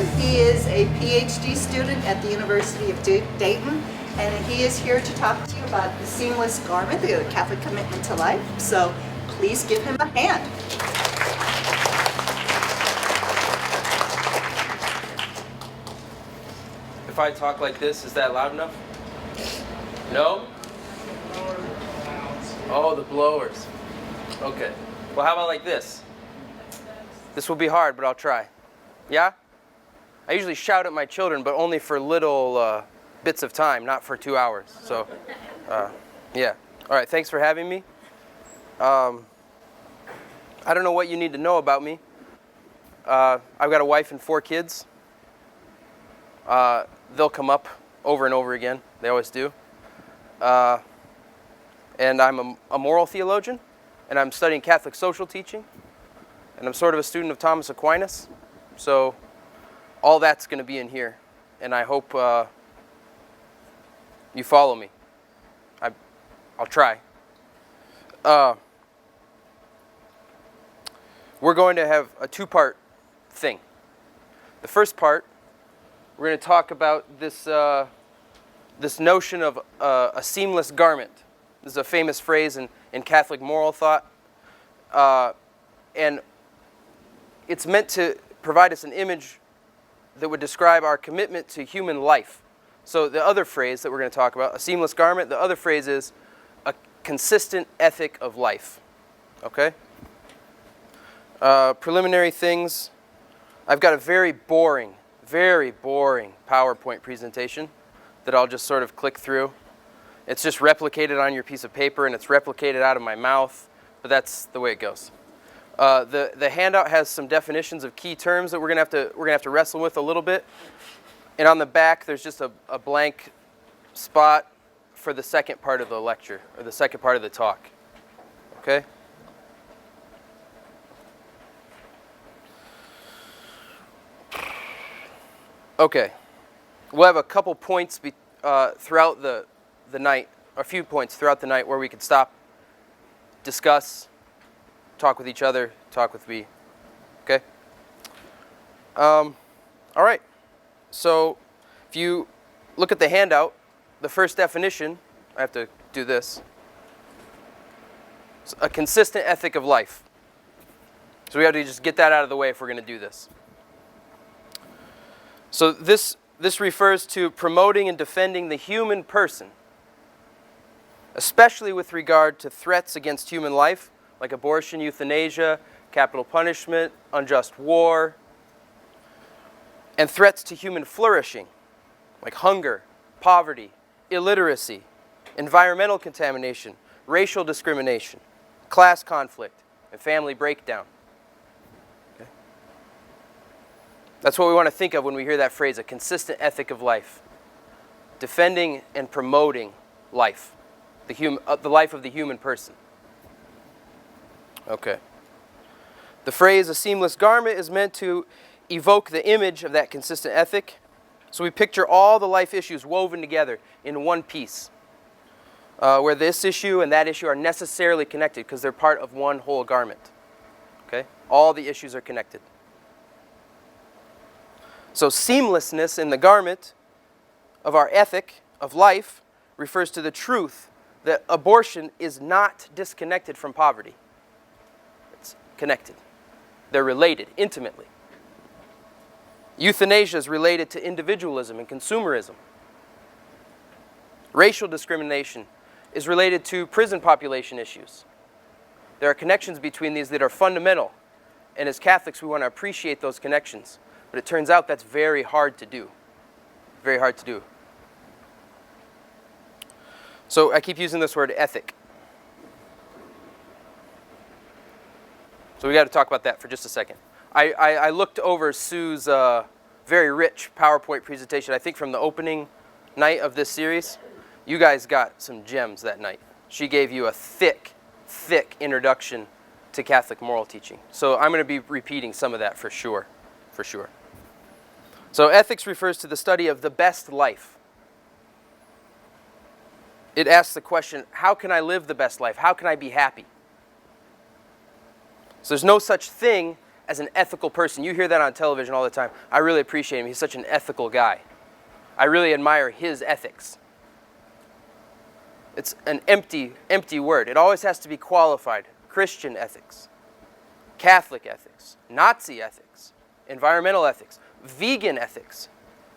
Heron. He is a PhD student at the University of Dayton, and he is here to talk to you about the seamless garment, the Catholic commitment to life. So please give him a hand. If I talk like this, is that loud enough? No? Oh, the blowers. Okay. Well, how about like this? This will be hard, but I'll try. Yeah? I usually shout at my children, but only for little bits of time, not for 2 hours. So, yeah. All right, thanks for having me. I don't know what you need to know about me. I've got a wife and 4 kids. They'll come up over and over again. They always do. And I'm a moral theologian, and I'm studying Catholic social teaching, and I'm sort of a student of Thomas Aquinas. So all that's going to be in here, and I hope you follow me. I'll try. We're going to have a 2-part thing. The first part, we're going to talk about this notion of a seamless garment. This is a famous phrase in Catholic moral thought. And it's meant to provide us an image that would describe our commitment to human life. So the other phrase that we're going to talk about, a seamless garment, the other phrase is a consistent ethic of life. Okay? Preliminary things. I've got a very boring PowerPoint presentation that I'll just sort of click through. It's just replicated on your piece of paper, and it's replicated out of my mouth, but that's the way it goes. The handout has some definitions of key terms that we're gonna have to wrestle with a little bit. And on the back, there's just a blank spot for the second part of the lecture, or the second part of the talk. Okay? Okay. We'll have a couple points throughout the night, a few points throughout the night where we could stop, discuss, talk with each other, talk with me. Okay? All right. So if you look at the handout, the first definition, I have to do this, it's a consistent ethic of life. So we have to just get that out of the way if we're going to do this. So this refers to promoting and defending the human person, especially with regard to threats against human life, like abortion, euthanasia, capital punishment, unjust war, and threats to human flourishing, like hunger, poverty, illiteracy, environmental contamination, racial discrimination, class conflict, and family breakdown. Okay? That's what we want to think of when we hear that phrase, a consistent ethic of life. Defending and promoting life, the life of the human person. Okay. The phrase, a seamless garment, is meant to evoke the image of that consistent ethic. So we picture all the life issues woven together in one piece, where this issue and that issue are necessarily connected because they're part of one whole garment. Okay? All the issues are connected. So seamlessness in the garment of our ethic of life refers to the truth that abortion is not disconnected from poverty. It's connected. They're related intimately. Euthanasia is related to individualism and consumerism. Racial discrimination is related to prison population issues. There are connections between these that are fundamental, and as Catholics we want to appreciate those connections. But it turns out that's very hard to do. Very hard to do. So I keep using this word ethic. So we got to talk about that for just a second. I looked over Sue's very rich PowerPoint presentation, I think from the opening night of this series. You guys got some gems that night. She gave you a thick introduction to Catholic moral teaching. So I'm going to be repeating some of that for sure. So ethics refers to the study of the best life. It asks the question, how can I live the best life? How can I be happy? So there's no such thing as an ethical person. You hear that on television all the time. I really appreciate him. He's such an ethical guy. I really admire his ethics. It's an empty word. It always has to be qualified. Christian ethics, Catholic ethics, Nazi ethics, environmental ethics, vegan ethics.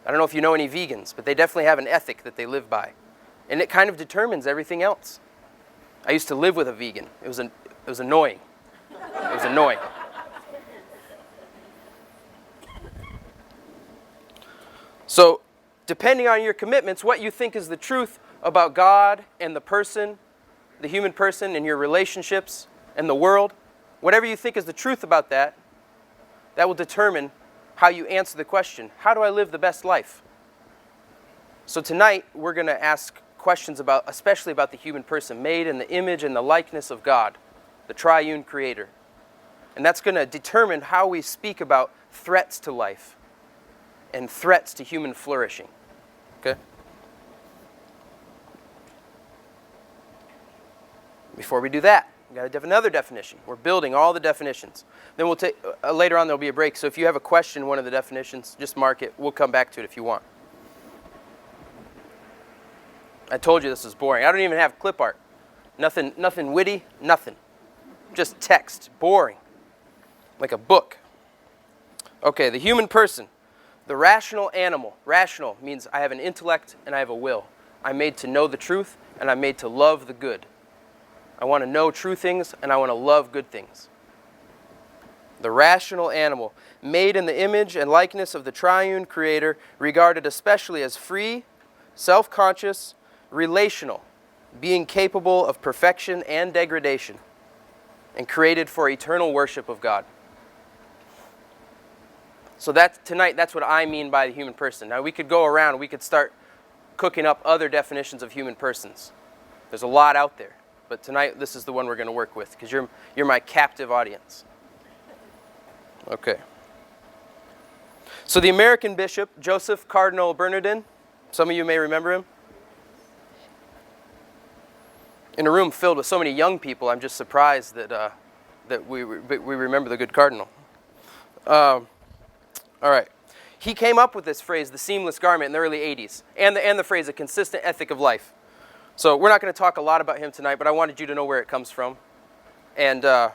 I don't know if you know any vegans, but they definitely have an ethic that they live by. And it kind of determines everything else. I used to live with a vegan. It was annoying. It was annoying. So, depending on your commitments, what you think is the truth about God and the person, the human person, and your relationships and the world, whatever you think is the truth about that, that will determine how you answer the question, how do I live the best life? So tonight, we're going to ask questions about, especially about the human person, made in the image and the likeness of God, the triune creator. And that's going to determine how we speak about threats to life and threats to human flourishing. Okay? Before we do that, we've got to have another definition. We're building all the definitions. Then we'll take, later on there'll be a break, so if you have a question, one of the definitions, just mark it. We'll come back to it if you want. I told you this is boring. I don't even have clip art. Nothing witty, nothing. Just text, boring. Like a book. Okay, the human person. The rational animal. Rational means I have an intellect and I have a will. I'm made to know the truth and I'm made to love the good. I want to know true things and I want to love good things. The rational animal, made in the image and likeness of the triune creator, regarded especially as free, self-conscious, relational, being capable of perfection and degradation, and created for eternal worship of God. So tonight, that's what I mean by the human person. Now we could go around, we could start cooking up other definitions of human persons. There's a lot out there, but tonight this is the one we're going to work with because you're my captive audience. Okay. So the American bishop, Joseph Cardinal Bernardin, some of you may remember him. In a room filled with so many young people, I'm just surprised that we remember the good cardinal. All right. He came up with this phrase, the seamless garment, in the early 80s, and the phrase, a consistent ethic of life. So we're not going to talk a lot about him tonight, but I wanted you to know where it comes from. And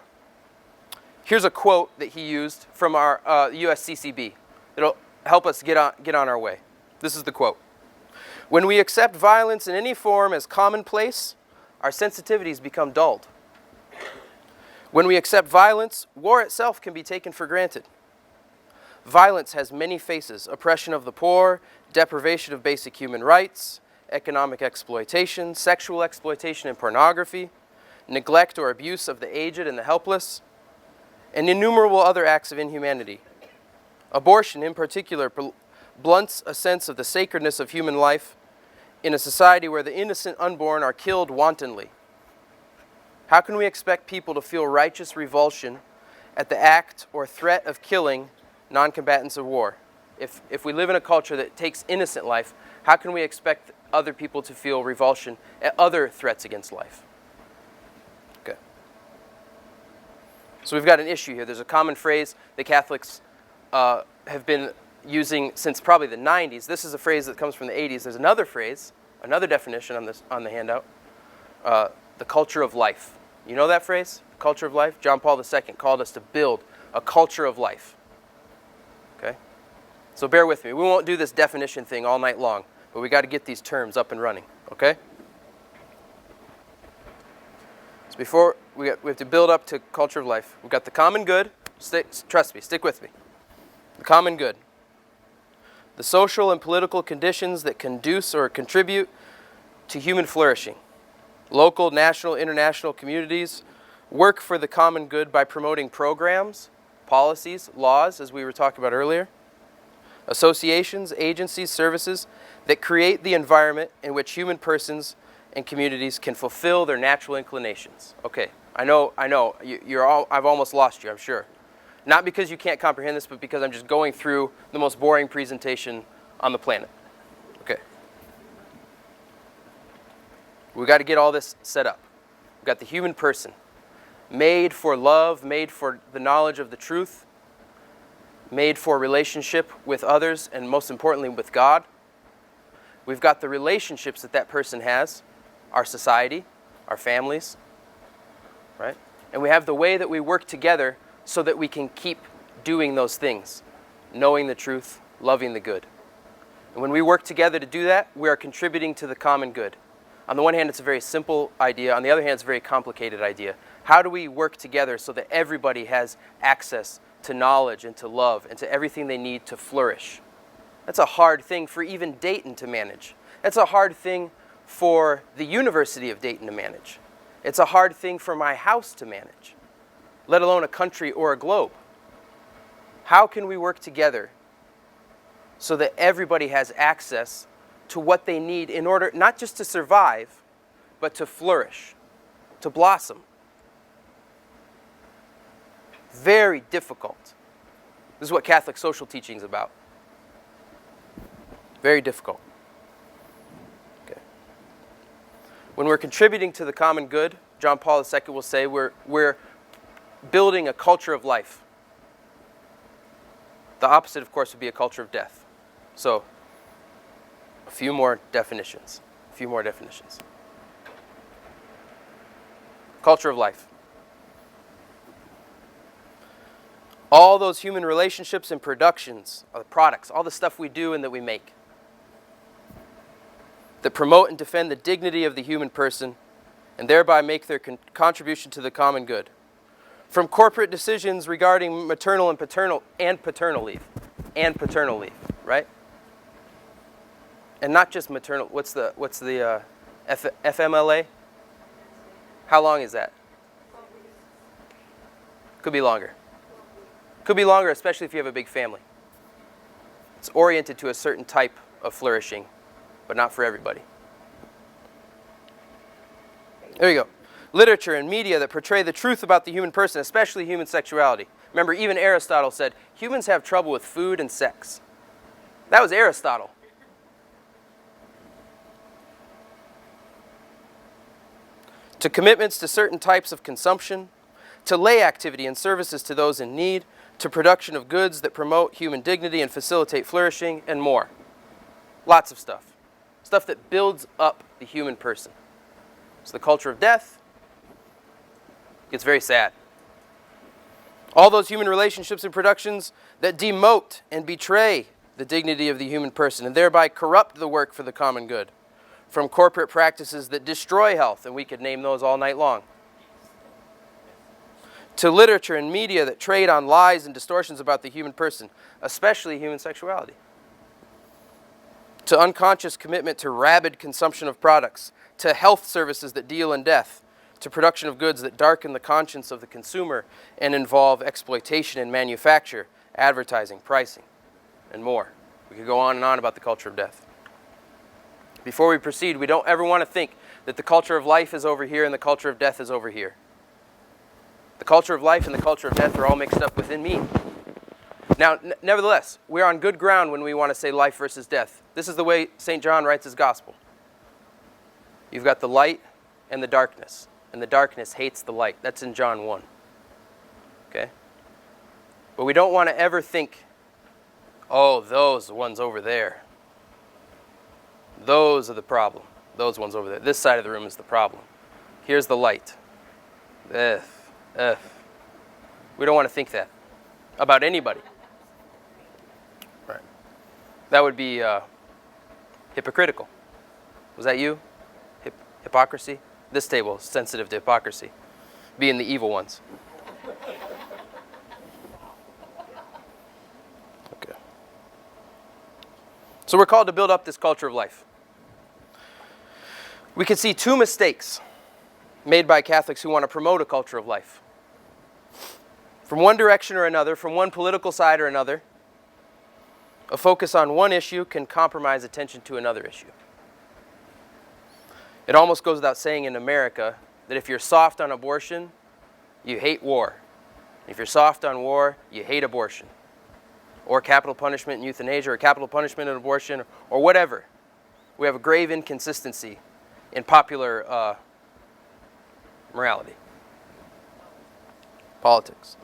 here's a quote that he used from our USCCB. It'll help us get on our way. This is the quote. When we accept violence in any form as commonplace, our sensitivities become dulled. When we accept violence, war itself can be taken for granted. Violence has many faces: oppression of the poor, deprivation of basic human rights, economic exploitation, sexual exploitation and pornography, neglect or abuse of the aged and the helpless, and innumerable other acts of inhumanity. Abortion, in particular, blunts a sense of the sacredness of human life in a society where the innocent unborn are killed wantonly. How can we expect people to feel righteous revulsion at the act or threat of killing non-combatants of war? If we live in a culture that takes innocent life, how can we expect other people to feel revulsion at other threats against life? Okay. So we've got an issue here. There's a common phrase that Catholics have been using since probably the 90s. This is a phrase that comes from the 80s. There's another phrase, another definition on the handout, the culture of life. You know that phrase, culture of life? John Paul II called us to build a culture of life. Okay? So bear with me. We won't do this definition thing all night long, but we got to get these terms up and running, okay? So before we have to build up to culture of life. We've got the common good. Trust me, stick with me. The common good. The social and political conditions that conduce or contribute to human flourishing. Local, national, international communities work for the common good by promoting programs, policies, laws, as we were talking about earlier, associations, agencies, services that create the environment in which human persons and communities can fulfill their natural inclinations. Okay, I know, I've almost lost you, I'm sure. Not because you can't comprehend this, but because I'm just going through the most boring presentation on the planet. Okay. We've got to get all this set up. We've got the human person, made for love, made for the knowledge of the truth, made for relationship with others and most importantly with God. We've got the relationships that that person has, our society, our families, right? And we have the way that we work together so that we can keep doing those things, knowing the truth, loving the good. And when we work together to do that, we are contributing to the common good. On the one hand, it's a very simple idea. On the other hand, it's a very complicated idea. How do we work together so that everybody has access to knowledge and to love and to everything they need to flourish? That's a hard thing for even Dayton to manage. That's a hard thing for the University of Dayton to manage. It's a hard thing for my house to manage, let alone a country or a globe. How can we work together so that everybody has access to what they need in order not just to survive, but to flourish, to blossom? Very difficult. This is what Catholic social teaching is about. Very difficult. Okay. When we're contributing to the common good, John Paul II will say we're building a culture of life. The opposite, of course, would be a culture of death. So, a few more definitions. Culture of life. All those human relationships and productions, or the products, all the stuff we do and that we make, that promote and defend the dignity of the human person and thereby make their contribution to the common good. From corporate decisions regarding maternal and paternal leave, right? And not just maternal. What's the FMLA? How long is that? Could be longer. Could be longer, especially if you have a big family. It's oriented to a certain type of flourishing, but not for everybody. There you go. Literature and media that portray the truth about the human person, especially human sexuality. Remember, even Aristotle said, humans have trouble with food and sex. That was Aristotle. To commitments to certain types of consumption, to lay activity and services to those in need, to production of goods that promote human dignity and facilitate flourishing, and more. Lots of stuff. Stuff that builds up the human person. So the culture of death gets very sad. All those human relationships and productions that demote and betray the dignity of the human person and thereby corrupt the work for the common good. From corporate practices that destroy health, and we could name those all night long, to literature and media that trade on lies and distortions about the human person, especially human sexuality, to unconscious commitment to rabid consumption of products, to health services that deal in death, to production of goods that darken the conscience of the consumer and involve exploitation in manufacture, advertising, pricing, and more. We could go on and on about the culture of death. Before we proceed, we don't ever want to think that the culture of life is over here and the culture of death is over here. The culture of life and the culture of death are all mixed up within me. Now, nevertheless, we're on good ground when we want to say life versus death. This is the way St. John writes his gospel. You've got the light and the darkness, and the darkness hates the light. That's in John 1. Okay? But we don't want to ever think, oh, those ones over there. Those are the problem. Those ones over there. This side of the room is the problem. Here's the light. We don't want to think that about anybody. Right. That would be hypocritical. Was that you? Hypocrisy? This table is sensitive to hypocrisy. Being the evil ones. Okay. So we're called to build up this culture of life. We can see two mistakes made by Catholics who want to promote a culture of life. From one direction or another, from one political side or another, a focus on one issue can compromise attention to another issue. It almost goes without saying in America that if you're soft on abortion, you hate war. If you're soft on war, you hate abortion. Or capital punishment and euthanasia, or capital punishment and abortion, or whatever. We have a grave inconsistency in popular morality. Politics.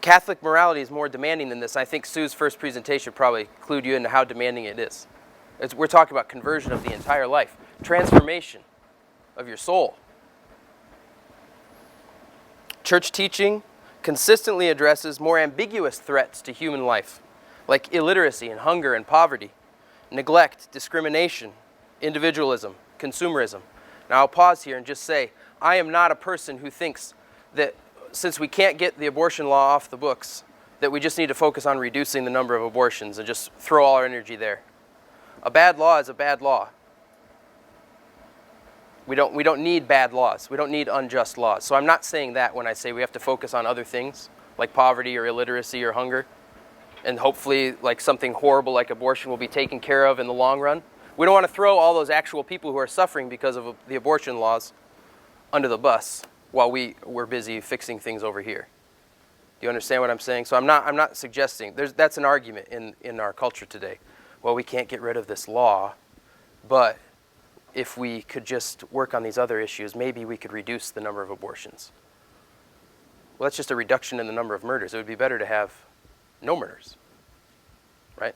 Catholic morality is more demanding than this. I think Sue's first presentation probably clued you into how demanding it is. We're talking about conversion of the entire life, transformation of your soul. Church teaching consistently addresses more ambiguous threats to human life, like illiteracy and hunger and poverty, neglect, discrimination, individualism, consumerism. Now I'll pause here and just say, I am not a person who thinks that since we can't get the abortion law off the books, that we just need to focus on reducing the number of abortions and just throw all our energy there. A bad law is a bad law. We don't need bad laws. We don't need unjust laws. So I'm not saying that when I say we have to focus on other things, like poverty or illiteracy or hunger, and hopefully like something horrible like abortion will be taken care of in the long run. We don't want to throw all those actual people who are suffering because of the abortion laws under the bus while we're busy fixing things over here. Do you understand what I'm saying? So I'm not suggesting, that's an argument in our culture today. Well, we can't get rid of this law, but if we could just work on these other issues, maybe we could reduce the number of abortions. Well, that's just a reduction in the number of murders. It would be better to have no murders, right?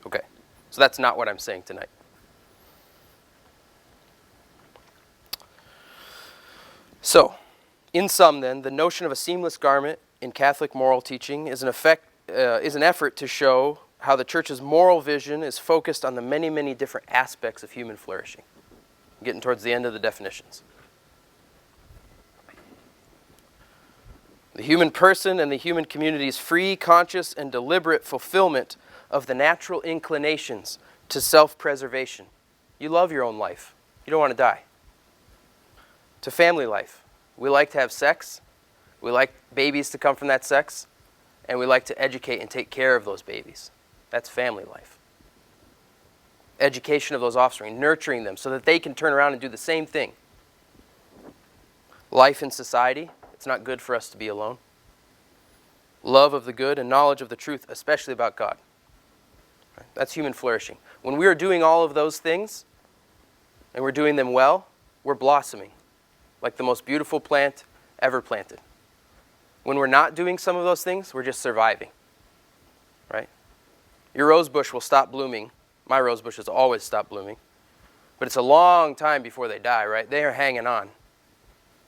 Okay, so that's not what I'm saying tonight. So, in sum then, the notion of a seamless garment in Catholic moral teaching is an effort to show how the Church's moral vision is focused on the many, many different aspects of human flourishing. I'm getting towards the end of the definitions. The human person and the human community's free, conscious, and deliberate fulfillment of the natural inclinations to self-preservation. You love your own life. You don't want to die. To family life. We like to have sex. We like babies to come from that sex. And we like to educate and take care of those babies. That's family life. Education of those offspring, nurturing them so that they can turn around and do the same thing. Life in society. It's not good for us to be alone. Love of the good and knowledge of the truth, especially about God. That's human flourishing. When we are doing all of those things, and we're doing them well, we're blossoming, like the most beautiful plant ever planted. When we're not doing some of those things, we're just surviving, right? Your rose bush will stop blooming. My rose bush has always stopped blooming. But it's a long time before they die, right? They are hanging on.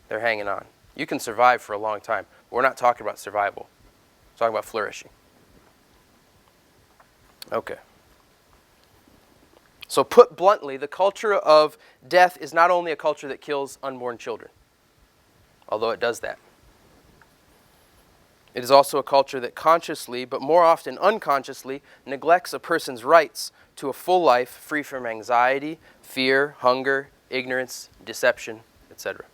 They're hanging on. You can survive for a long time. But we're not talking about survival. We're talking about flourishing. Okay. So put bluntly, the culture of death is not only a culture that kills unborn children, although it does that. It is also a culture that consciously, but more often unconsciously, neglects a person's rights to a full life free from anxiety, fear, hunger, ignorance, deception, etc.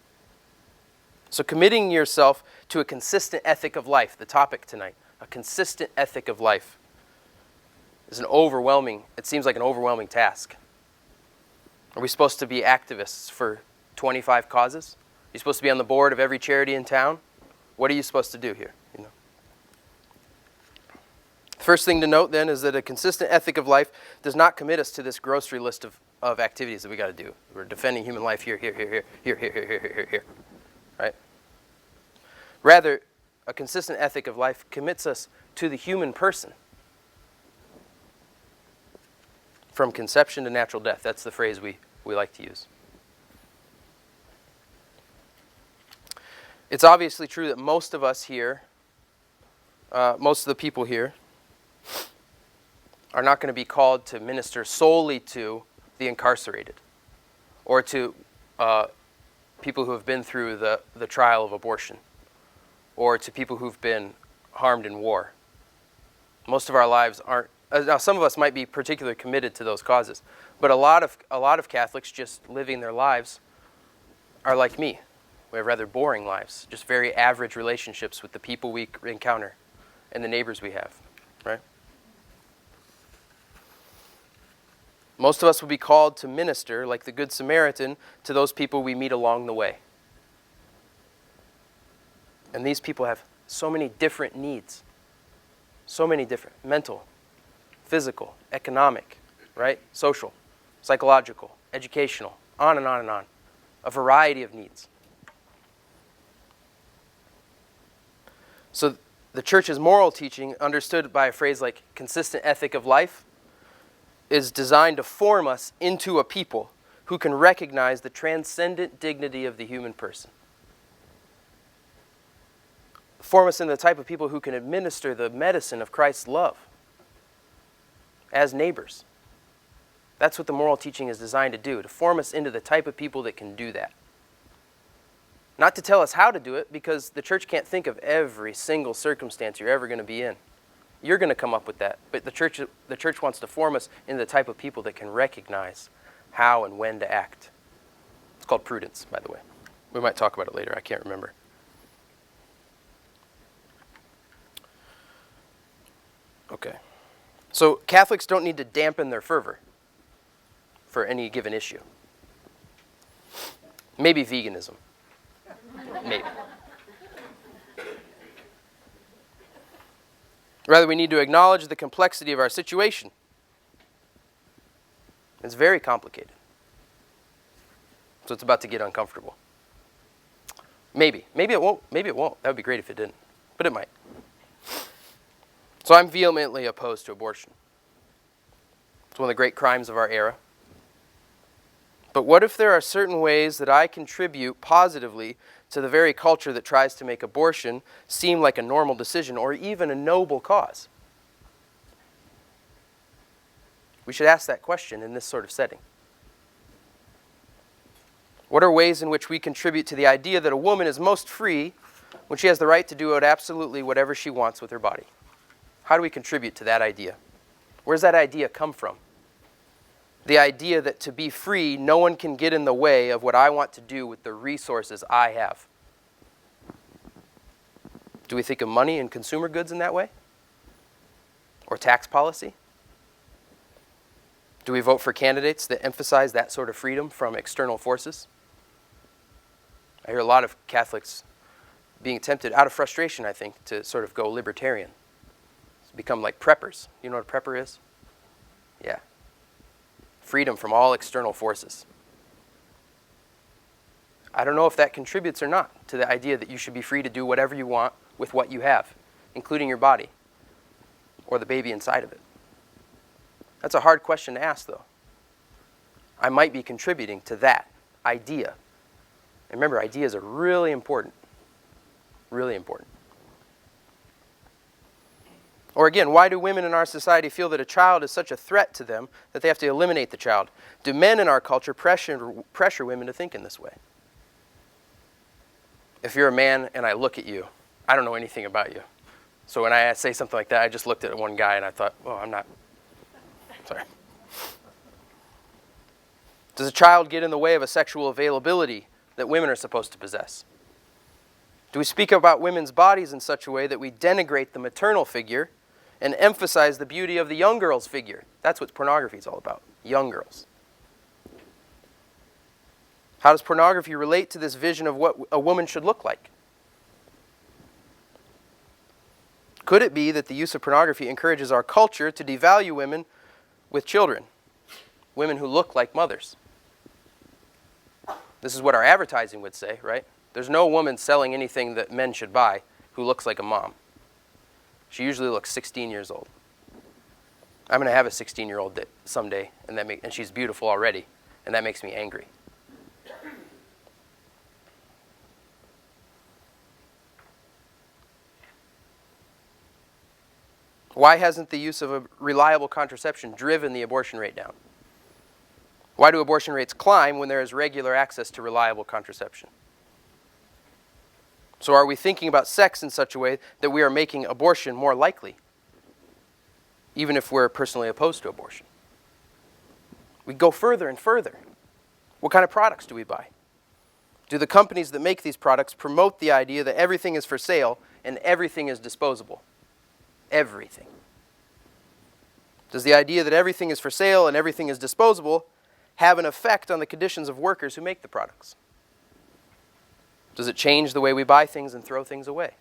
So committing yourself to a consistent ethic of life, the topic tonight, a consistent ethic of life, is it seems like an overwhelming task. Are we supposed to be activists for 25 causes? Are you supposed to be on the board of every charity in town? What are you supposed to do here? First thing to note then is that a consistent ethic of life does not commit us to this grocery list of activities that we got to do. We're defending human life here, here. Right? Rather, a consistent ethic of life commits us to the human person. From conception to natural death. That's the phrase we like to use. It's obviously true that most of us here, most of the people here, are not going to be called to minister solely to the incarcerated or to people who have been through the trial of abortion or to people who've been harmed in war. Most of our lives aren't. Now, some of us might be particularly committed to those causes, but a lot of Catholics just living their lives are like me. We have rather boring lives, just very average relationships with the people we encounter and the neighbors we have, right? Most of us will be called to minister, like the Good Samaritan, to those people we meet along the way. And these people have so many different needs, so many different mental, physical, economic, right? Social, psychological, educational, on and on and on. A variety of needs. So the church's moral teaching, understood by a phrase like consistent ethic of life, is designed to form us into a people who can recognize the transcendent dignity of the human person. Form us into the type of people who can administer the medicine of Christ's love as neighbors. That's what the moral teaching is designed to do, to form us into the type of people that can do that. Not to tell us how to do it, because the church can't think of every single circumstance you're ever going to be in. You're going to come up with that. But the church wants to form us into the type of people that can recognize how and when to act. It's called prudence, by the way. We might talk about it later. I can't remember. Okay. So Catholics don't need to dampen their fervor for any given issue. Maybe veganism. Maybe. Rather, we need to acknowledge the complexity of our situation. It's very complicated. So it's about to get uncomfortable. Maybe. Maybe it won't. Maybe it won't. That would be great if it didn't. But it might. So I'm vehemently opposed to abortion. It's one of the great crimes of our era. But what if there are certain ways that I contribute positively to the very culture that tries to make abortion seem like a normal decision or even a noble cause? We should ask that question in this sort of setting. What are ways in which we contribute to the idea that a woman is most free when she has the right to do absolutely whatever she wants with her body? How do we contribute to that idea? Where does that idea come from? The idea that to be free, no one can get in the way of what I want to do with the resources I have. Do we think of money and consumer goods in that way? Or tax policy? Do we vote for candidates that emphasize that sort of freedom from external forces? I hear a lot of Catholics being tempted, out of frustration, I think, to sort of go libertarian. Become like preppers. You know what a prepper is? Yeah. Freedom from all external forces. I don't know if that contributes or not to the idea that you should be free to do whatever you want with what you have, including your body or the baby inside of it. That's a hard question to ask, though. I might be contributing to that idea. And remember, ideas are really important. Really important. Or again, why do women in our society feel that a child is such a threat to them that they have to eliminate the child? Do men in our culture pressure women to think in this way? If you're a man and I look at you, I don't know anything about you. So when I say something like that, I just looked at one guy and I thought, oh, I'm not. Sorry. Does a child get in the way of a sexual availability that women are supposed to possess? Do we speak about women's bodies in such a way that we denigrate the maternal figure and emphasize the beauty of the young girl's figure? That's what pornography is all about, young girls. How does pornography relate to this vision of what a woman should look like? Could it be that the use of pornography encourages our culture to devalue women with children, women who look like mothers? This is what our advertising would say, right? There's no woman selling anything that men should buy who looks like a mom. She usually looks 16 years old. I'm going to have a 16-year-old someday, and she's beautiful already, and that makes me angry. Why hasn't the use of a reliable contraception driven the abortion rate down? Why do abortion rates climb when there is regular access to reliable contraception? So are we thinking about sex in such a way that we are making abortion more likely, even if we're personally opposed to abortion? We go further and further. What kind of products do we buy? Do the companies that make these products promote the idea that everything is for sale and everything is disposable? Everything. Does the idea that everything is for sale and everything is disposable have an effect on the conditions of workers who make the products? Does it change the way we buy things and throw things away?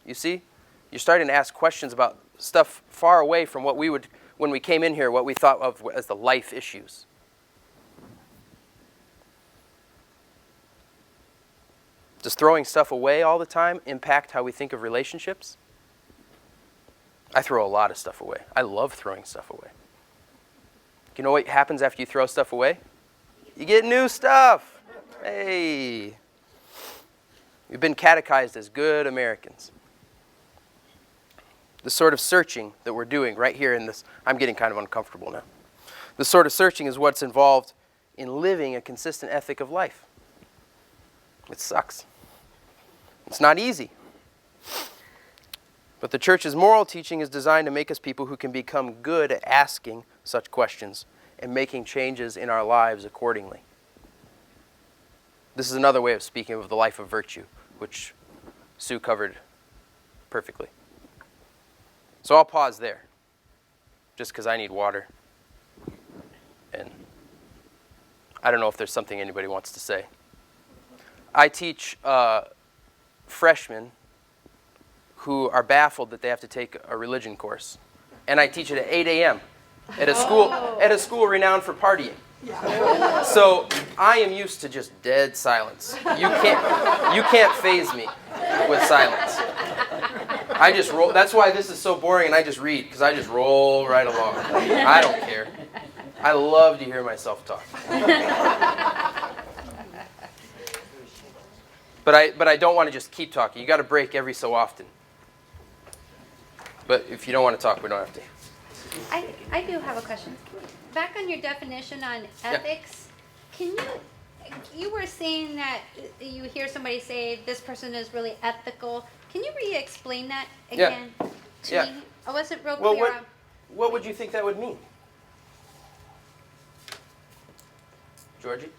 You see, you're starting to ask questions about stuff far away from what we would, when we came in here, what we thought of as the life issues. Does throwing stuff away all the time impact how we think of relationships? I throw a lot of stuff away. I love throwing stuff away. You know what happens after you throw stuff away? You get new stuff. Hey. We've been catechized as good Americans. The sort of searching that we're doing right here in this, I'm getting kind of uncomfortable now. The sort of searching is what's involved in living a consistent ethic of life. It sucks. It's not easy. But the church's moral teaching is designed to make us people who can become good at asking such questions and making changes in our lives accordingly. This is another way of speaking of the life of virtue, which Sue covered perfectly. So I'll pause there, just because I need water. And I don't know if there's something anybody wants to say. I teach freshmen who are baffled that they have to take a religion course. And I teach it at 8 a.m. at a school renowned for partying. So I am used to just dead silence. You can't faze me with silence. I just roll. That's why this is so boring, and I just read, because I just roll right along. I don't care. I love to hear myself talk. But I don't want to just keep talking. You got to break every so often. But if you don't want to talk, we don't have to. I do have a question. Back on your definition on ethics, can you were saying that you hear somebody say this person is really ethical. Can you re-explain that again to me? I wasn't real clear. What would you think that would mean? Georgie?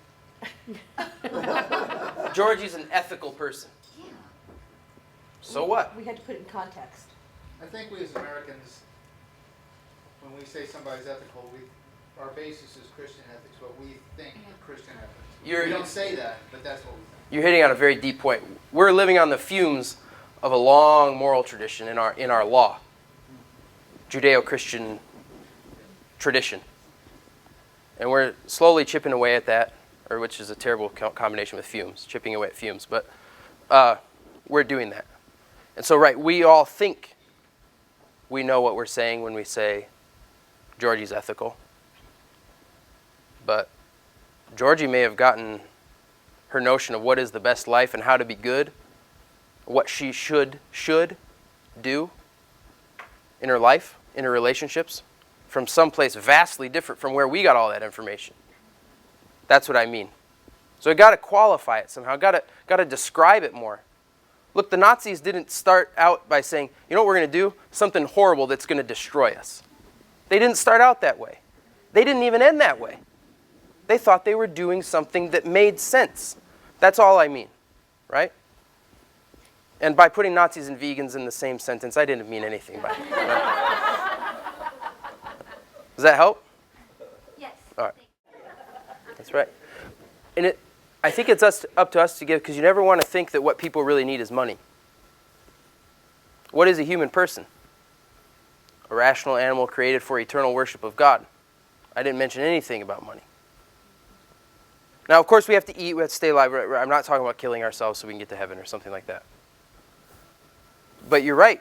Georgie's an ethical person. Yeah. So what? We had to put it in context. I think we as Americans, when we say somebody's ethical, our basis is Christian ethics, what we think are Christian ethics. We don't say that, but that's what we think. You're hitting on a very deep point. We're living on the fumes of a long moral tradition in our law, Judeo-Christian tradition, and we're slowly chipping away at that, or which is a terrible combination with fumes, chipping away at fumes. But we're doing that, and so we all think we know what we're saying when we say Georgie's ethical, but Georgie may have gotten her notion of what is the best life and how to be good, what she should do in her life, in her relationships, from someplace vastly different from where we got all that information. That's what I mean. So I got to qualify it somehow. Got to describe it more. Look, the Nazis didn't start out by saying, you know what we're going to do? Something horrible that's going to destroy us. They didn't start out that way. They didn't even end that way. They thought they were doing something that made sense. That's all I mean, right? And by putting Nazis and vegans in the same sentence, I didn't mean anything by it. Right? Does that help? Yes. All right. That's right. And I think it's up to us to give, because you never want to think that what people really need is money. What is a human person? A rational animal created for eternal worship of God. I didn't mention anything about money. Now, of course, we have to eat, we have to stay alive. I'm not talking about killing ourselves so we can get to heaven or something like that. But you're right.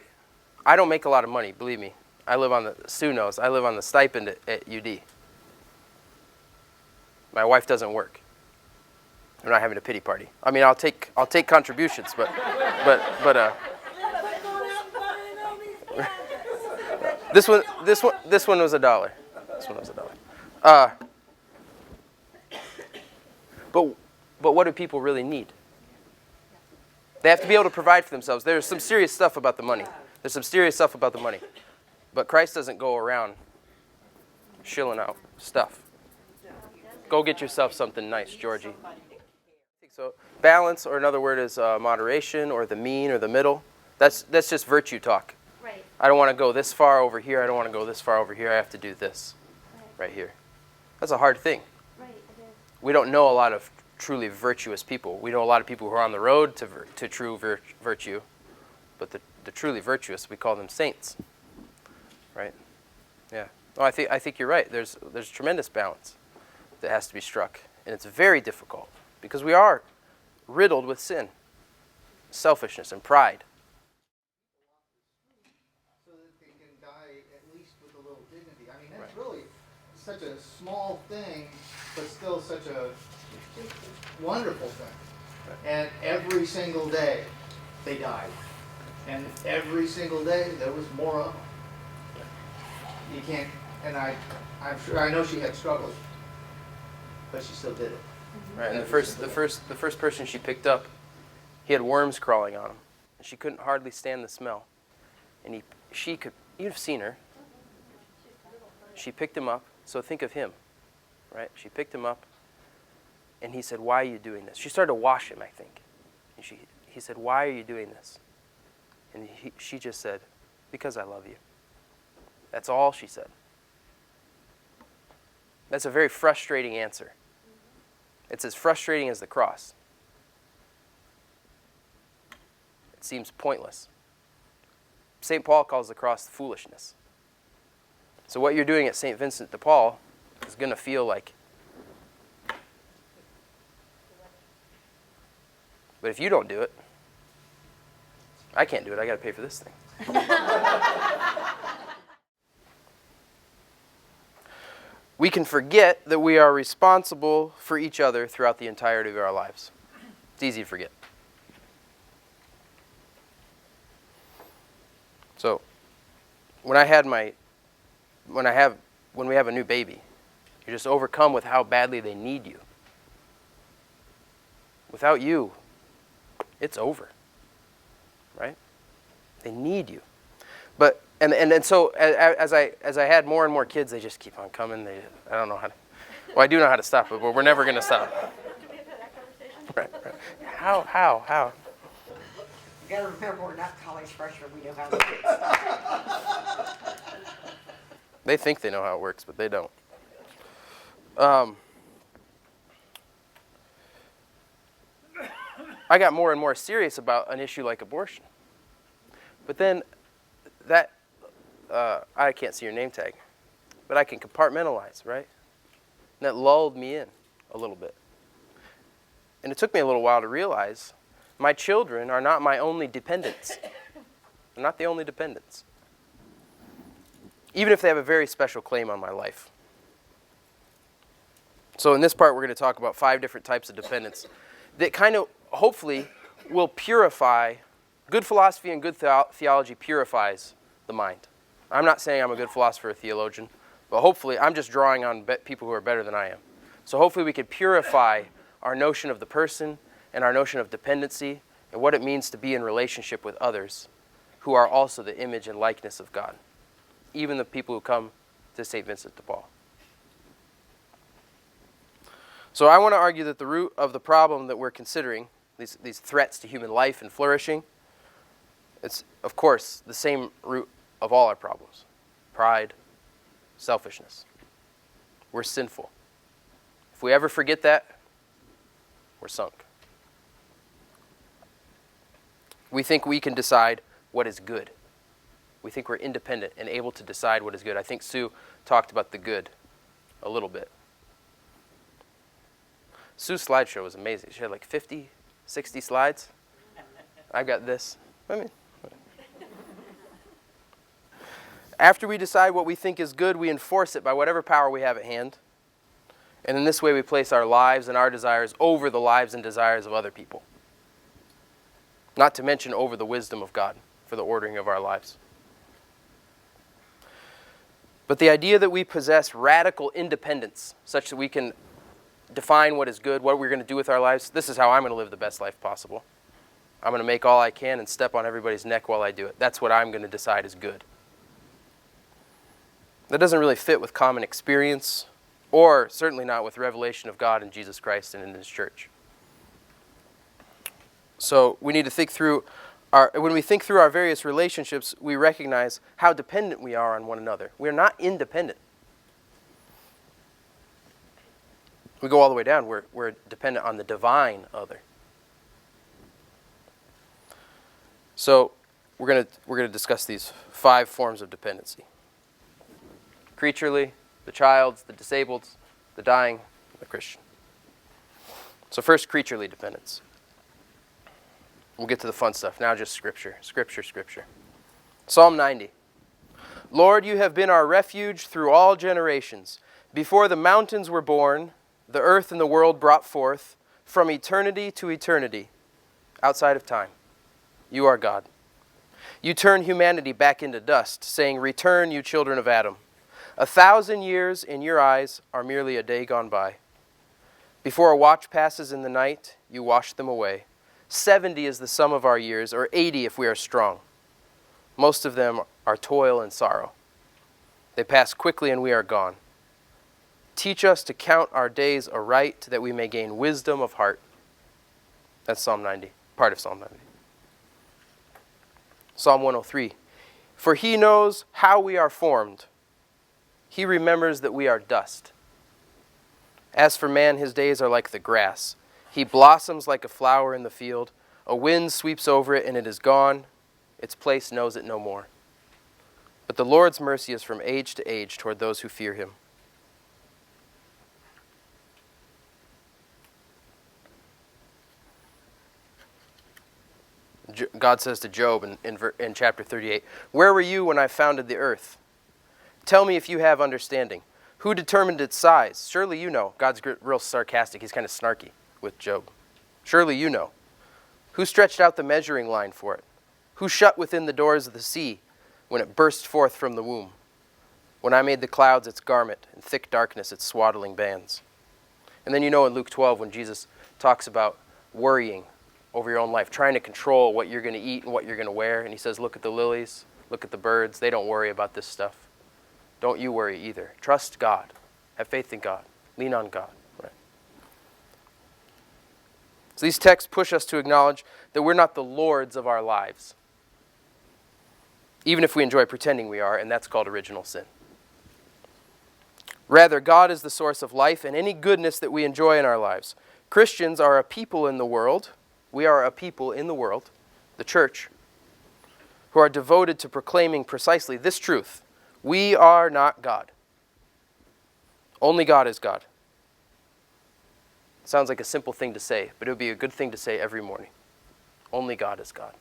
I don't make a lot of money, believe me. Sue knows, I live on the stipend at UD. My wife doesn't work. I'm not having a pity party. I mean, I'll take contributions, but this one was $1. This one was $1. But what do people really need? They have to be able to provide for themselves. There's some serious stuff about the money. But Christ doesn't go around shilling out stuff. Go get yourself something nice, Georgie. So balance, or another word is moderation, or the mean, or the middle. That's just virtue talk. Right. I don't want to go this far over here. I don't want to go this far over here. I have to do this right here. That's a hard thing. Right. It is. We don't know a lot of truly virtuous people. We know a lot of people who are on the road to true virtue, but the truly virtuous, we call them saints, right? Yeah. Oh, I think you're right. There's tremendous balance that has to be struck, and it's very difficult because we are riddled with sin. selfishness and pride. So that they can die at least with a little dignity. I mean, that's really such a small thing, but still such a wonderful thing. And every single day, they died. And every single day, there was more of them. You can't, and I'm sure, I know she had struggles, but she still did it. Right, and the first person she picked up, he had worms crawling on him, and she couldn't hardly stand the smell. And you've seen her. She picked him up. So think of him, right? She picked him up, and he said, "Why are you doing this?" She started to wash him, I think. And he said, "Why are you doing this?" And she just said, "Because I love you." That's all she said. That's a very frustrating answer. It's as frustrating as the cross. It seems pointless. St. Paul calls the cross foolishness. So what you're doing at St. Vincent de Paul is going to feel like. But if you don't do it, I can't do it. I got to pay for this thing. We can forget that we are responsible for each other throughout the entirety of our lives. It's easy to forget. So, when we have a new baby, you're just overcome with how badly they need you. Without you, it's over. Right? They need you. But and so as I had more and more kids, they just keep on coming. I don't know how to. Well, I do know how to stop it, but we're never going to stop. Right. How? You gotta remember, we're not college freshmen. We know how to get stuff. They think they know how it works, but they don't. I got more and more serious about an issue like abortion. But then I can't see your name tag, but I can compartmentalize, right? And that lulled me in a little bit. And it took me a little while to realize my children are not my only dependents. They're not the only dependents. Even if they have a very special claim on my life. So in this part, we're going to talk about 5 different types of dependence that kind of, hopefully, will purify. Good philosophy and good theology purifies the mind. I'm not saying I'm a good philosopher or theologian, but hopefully I'm just drawing on people who are better than I am. So hopefully we could purify our notion of the person and our notion of dependency and what it means to be in relationship with others who are also the image and likeness of God, even the people who come to St. Vincent de Paul. So I want to argue that the root of the problem that we're considering, these threats to human life and flourishing, it's, of course, the same root of all our problems. Pride, selfishness. We're sinful. If we ever forget that, we're sunk. We think we can decide what is good. We think we're independent and able to decide what is good. I think Sue talked about the good a little bit. Sue's slideshow was amazing. She had like 50, 60 slides. I've got this. After we decide what we think is good, we enforce it by whatever power we have at hand. And in this way, we place our lives and our desires over the lives and desires of other people. Not to mention over the wisdom of God for the ordering of our lives. But the idea that we possess radical independence, such that we can define what is good, what we're going to do with our lives, this is how I'm going to live the best life possible. I'm going to make all I can and step on everybody's neck while I do it. That's what I'm going to decide is good. That doesn't really fit with common experience, or certainly not with revelation of God in Jesus Christ and in His church. So we need to think through when we think through our various relationships, we recognize how dependent we are on one another. We are not independent. We go all the way down. We're dependent on the divine other. So we're going to discuss these 5 forms of dependency. Creaturely, the child's, the disabled's, the dying, the Christian. So first, creaturely dependence. We'll get to the fun stuff. Now just scripture, scripture, scripture. Psalm 90. Lord, you have been our refuge through all generations. Before the mountains were born, the earth and the world brought forth, from eternity to eternity, outside of time, you are God. You turn humanity back into dust, saying, return, you children of Adam. 1,000 years in your eyes are merely a day gone by. Before a watch passes in the night, you wash them away. 70 is the sum of our years, or 80 if we are strong. Most of them are toil and sorrow. They pass quickly and we are gone. Teach us to count our days aright, that we may gain wisdom of heart. That's Psalm 90, part of Psalm 90. Psalm 103. For he knows how we are formed. He remembers that we are dust. As for man, his days are like the grass. He blossoms like a flower in the field. A wind sweeps over it and it is gone. Its place knows it no more. But the Lord's mercy is from age to age toward those who fear him. God says to Job in chapter 38, where were you when I founded the earth? Tell me if you have understanding. Who determined its size? Surely you know. God's real sarcastic. He's kind of snarky with Job. Surely you know. Who stretched out the measuring line for it? Who shut within the doors of the sea when it burst forth from the womb? When I made the clouds its garment and thick darkness its swaddling bands. And then you know in Luke 12 when Jesus talks about worrying over your own life, trying to control what you're going to eat and what you're going to wear. And he says, look at the lilies, look at the birds. They don't worry about this stuff. Don't you worry either. Trust God. Have faith in God. Lean on God. Right? So these texts push us to acknowledge that we're not the lords of our lives, even if we enjoy pretending we are, and that's called original sin. Rather, God is the source of life and any goodness that we enjoy in our lives. Christians are a people in the world. We are a people in the world, the church, who are devoted to proclaiming precisely this truth. We are not God. Only God is God. Sounds like a simple thing to say, but it would be a good thing to say every morning. Only God is God.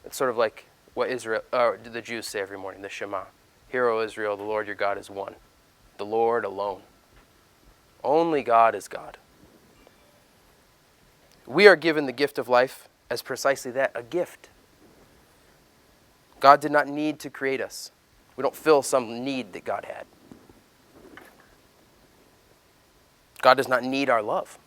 It's sort of like what the Jews say every morning, the Shema. Hear, O Israel, the Lord your God is one. The Lord alone. Only God is God. We are given the gift of life as precisely that, a gift. God did not need to create us. We don't fill some need that God had. God does not need our love.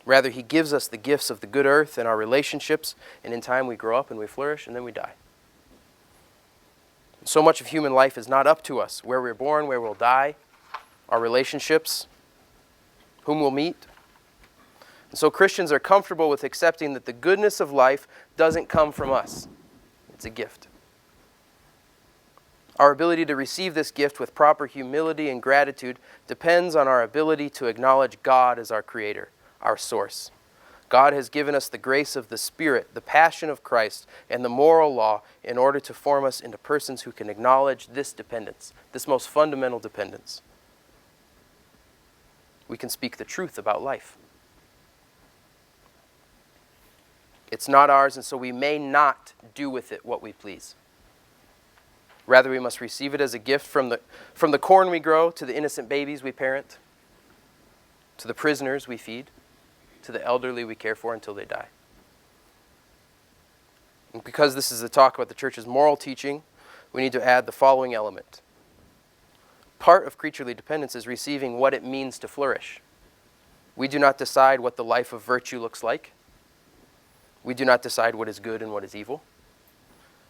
Rather, he gives us the gifts of the good earth and our relationships, and in time we grow up and we flourish and then we die. So much of human life is not up to us. Where we're born, where we'll die, our relationships, whom we'll meet. And so Christians are comfortable with accepting that the goodness of life doesn't come from us. It's a gift. Our ability to receive this gift with proper humility and gratitude depends on our ability to acknowledge God as our creator, our source. God has given us the grace of the Spirit, the passion of Christ, and the moral law in order to form us into persons who can acknowledge this dependence, this most fundamental dependence. We can speak the truth about life. It's not ours, and so we may not do with it what we please. Rather, we must receive it as a gift from the corn we grow, to the innocent babies we parent, to the prisoners we feed, to the elderly we care for until they die. And because this is a talk about the church's moral teaching, we need to add the following element. Part of creaturely dependence is receiving what it means to flourish. We do not decide what the life of virtue looks like. We do not decide what is good and what is evil.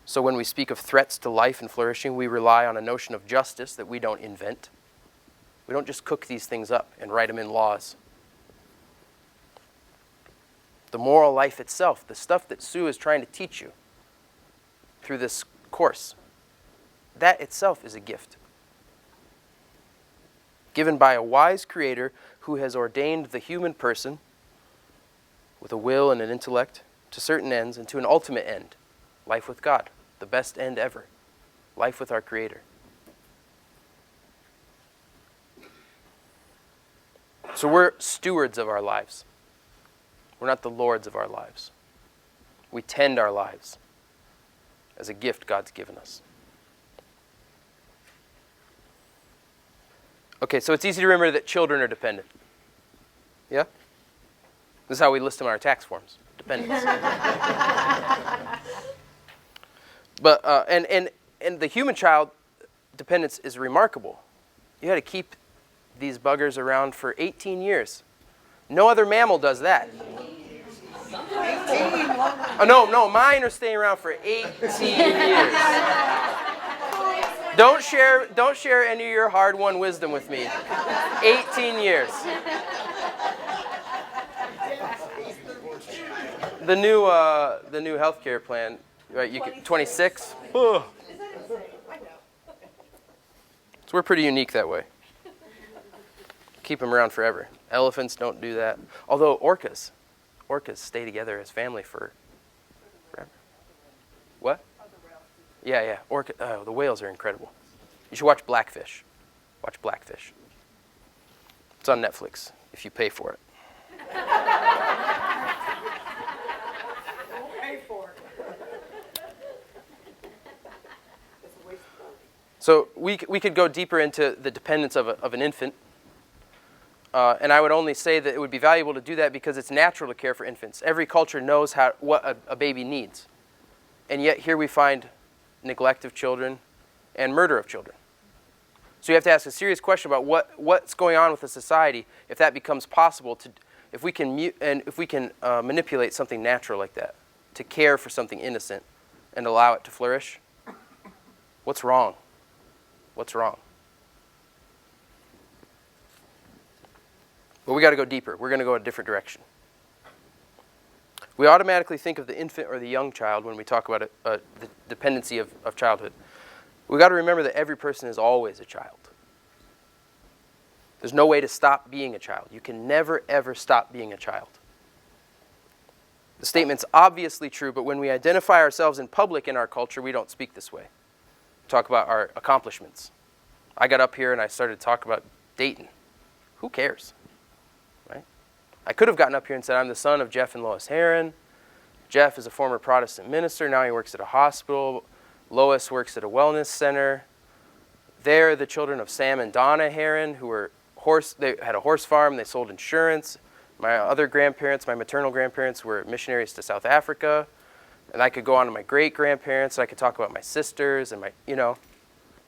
So when we speak of threats to life and flourishing, we rely on a notion of justice that we don't invent. We don't just cook these things up and write them in laws. The moral life itself, the stuff that Sue is trying to teach you through this course, that itself is a gift. Given by a wise creator who has ordained the human person with a will and an intellect to certain ends and to an ultimate end, life with God, the best end ever, life with our Creator. So we're stewards of our lives. We're not the lords of our lives. We tend our lives as a gift God's given us. Okay, so it's easy to remember that children are dependent. Yeah? This is how we list them on our tax forms. Dependents. But and the human child dependence is remarkable. You had to keep these buggers around for 18 years. No other mammal does that. Oh, no, mine are staying around for 18 years. Don't share any of your hard-won wisdom with me. 18 years. The new healthcare plan, right? You can 26. Ugh. So we're pretty unique that way. Keep them around forever. Elephants don't do that. Although orcas stay together as family for forever. What? Yeah. The whales are incredible. You should watch Blackfish. Watch Blackfish. It's on Netflix if you pay for it. So we could go deeper into the dependence of an infant. And I would only say that it would be valuable to do that because it's natural to care for infants. Every culture knows what a baby needs. And yet here we find neglect of children and murder of children. So you have to ask a serious question about what's going on with the society if that becomes possible, if we can manipulate something natural like that, to care for something innocent and allow it to flourish. What's wrong? What's wrong? But we got to go deeper. We're going to go a different direction. We automatically think of the infant or the young child when we talk about the dependency of childhood. We got to remember that every person is always a child. There's no way to stop being a child. You can never, ever stop being a child. The statement's obviously true, but when we identify ourselves in public in our culture, we don't speak this way. We talk about our accomplishments. I got up here and I started to talk about Dayton. Who cares? Right? I could have gotten up here and said, I'm the son of Jeff and Lois Heron. Jeff is a former Protestant minister. Now he works at a hospital. Lois works at a wellness center. They're the children of Sam and Donna Heron, who were they had a horse farm. They sold insurance. My other grandparents, my maternal grandparents, were missionaries to South Africa. And I could go on to my great-grandparents. I could talk about my sisters and my,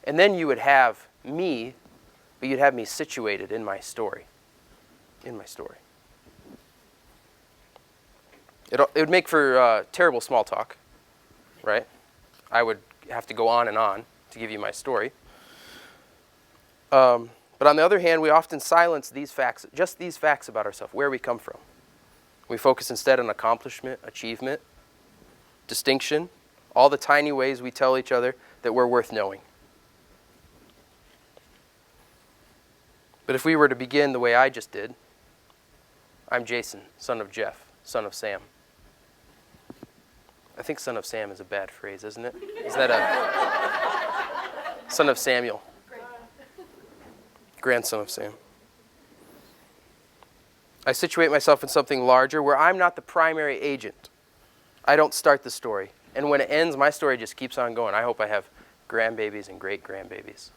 And then you would have me, but you'd have me situated in my story. In my story. It would make for terrible small talk, right? I would have to go on and on to give you my story. But on the other hand, we often silence these facts, just these facts about ourselves, where we come from. We focus instead on accomplishment, achievement, distinction, all the tiny ways we tell each other that we're worth knowing. But if we were to begin the way I just did, I'm Jason, son of Jeff, son of Sam. I think son of Sam is a bad phrase, isn't it? Is that a son of Samuel? Grandson of Sam. I situate myself in something larger where I'm not the primary agent. I don't start the story. And when it ends, my story just keeps on going. I hope I have grandbabies and great-grandbabies.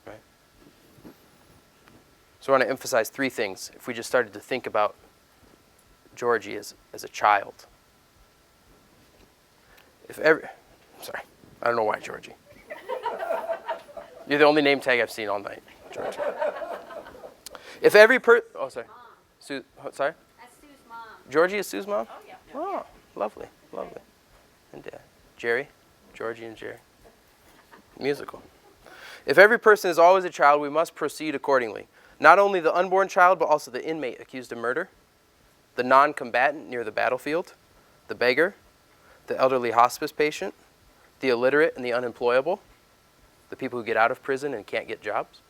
Right? So I want to emphasize three things if we just started to think about Georgie as a child. Sorry, I don't know why Georgie. You're the only name tag I've seen all night, Georgie. If every sorry. Sue, sorry? That's Sue's mom. Georgie is Sue's mom? Oh, yeah. Oh, lovely. And Jerry? Georgie and Jerry. Musical. If every person is always a child, we must proceed accordingly. Not only the unborn child, but also the inmate accused of murder, the non-combatant near the battlefield, the beggar, the elderly hospice patient, the illiterate and the unemployable, the people who get out of prison and can't get jobs.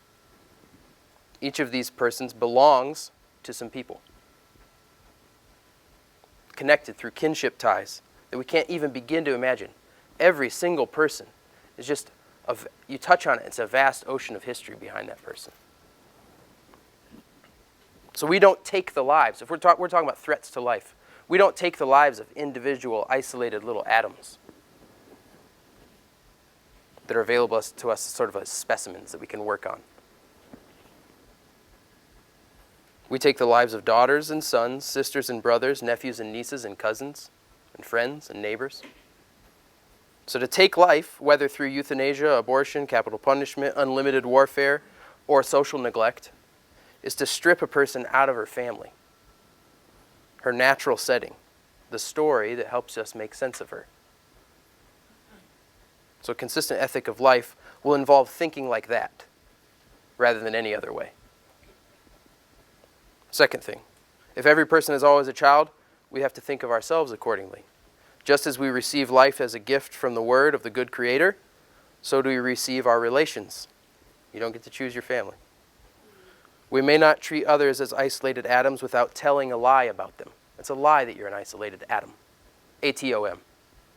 Each of these persons belongs to some people, connected through kinship ties that we can't even begin to imagine. Every single person is just, you touch on it, it's a vast ocean of history behind that person. So we don't take the lives. If we're talking about threats to life, We don't take the lives of individual, isolated little atoms that are available to us sort of as specimens that we can work on. We take the lives of daughters and sons, sisters and brothers, nephews and nieces and cousins, and friends and neighbors. So to take life, whether through euthanasia, abortion, capital punishment, unlimited warfare, or social neglect, is to strip a person out of her family, her natural setting, the story that helps us make sense of her. So a consistent ethic of life will involve thinking like that, rather than any other way. Second thing, if every person is always a child, we have to think of ourselves accordingly. Just as we receive life as a gift from the word of the good Creator, so do we receive our relations. You don't get to choose your family. We may not treat others as isolated atoms without telling a lie about them. It's a lie that you're an isolated atom. A-T-O-M,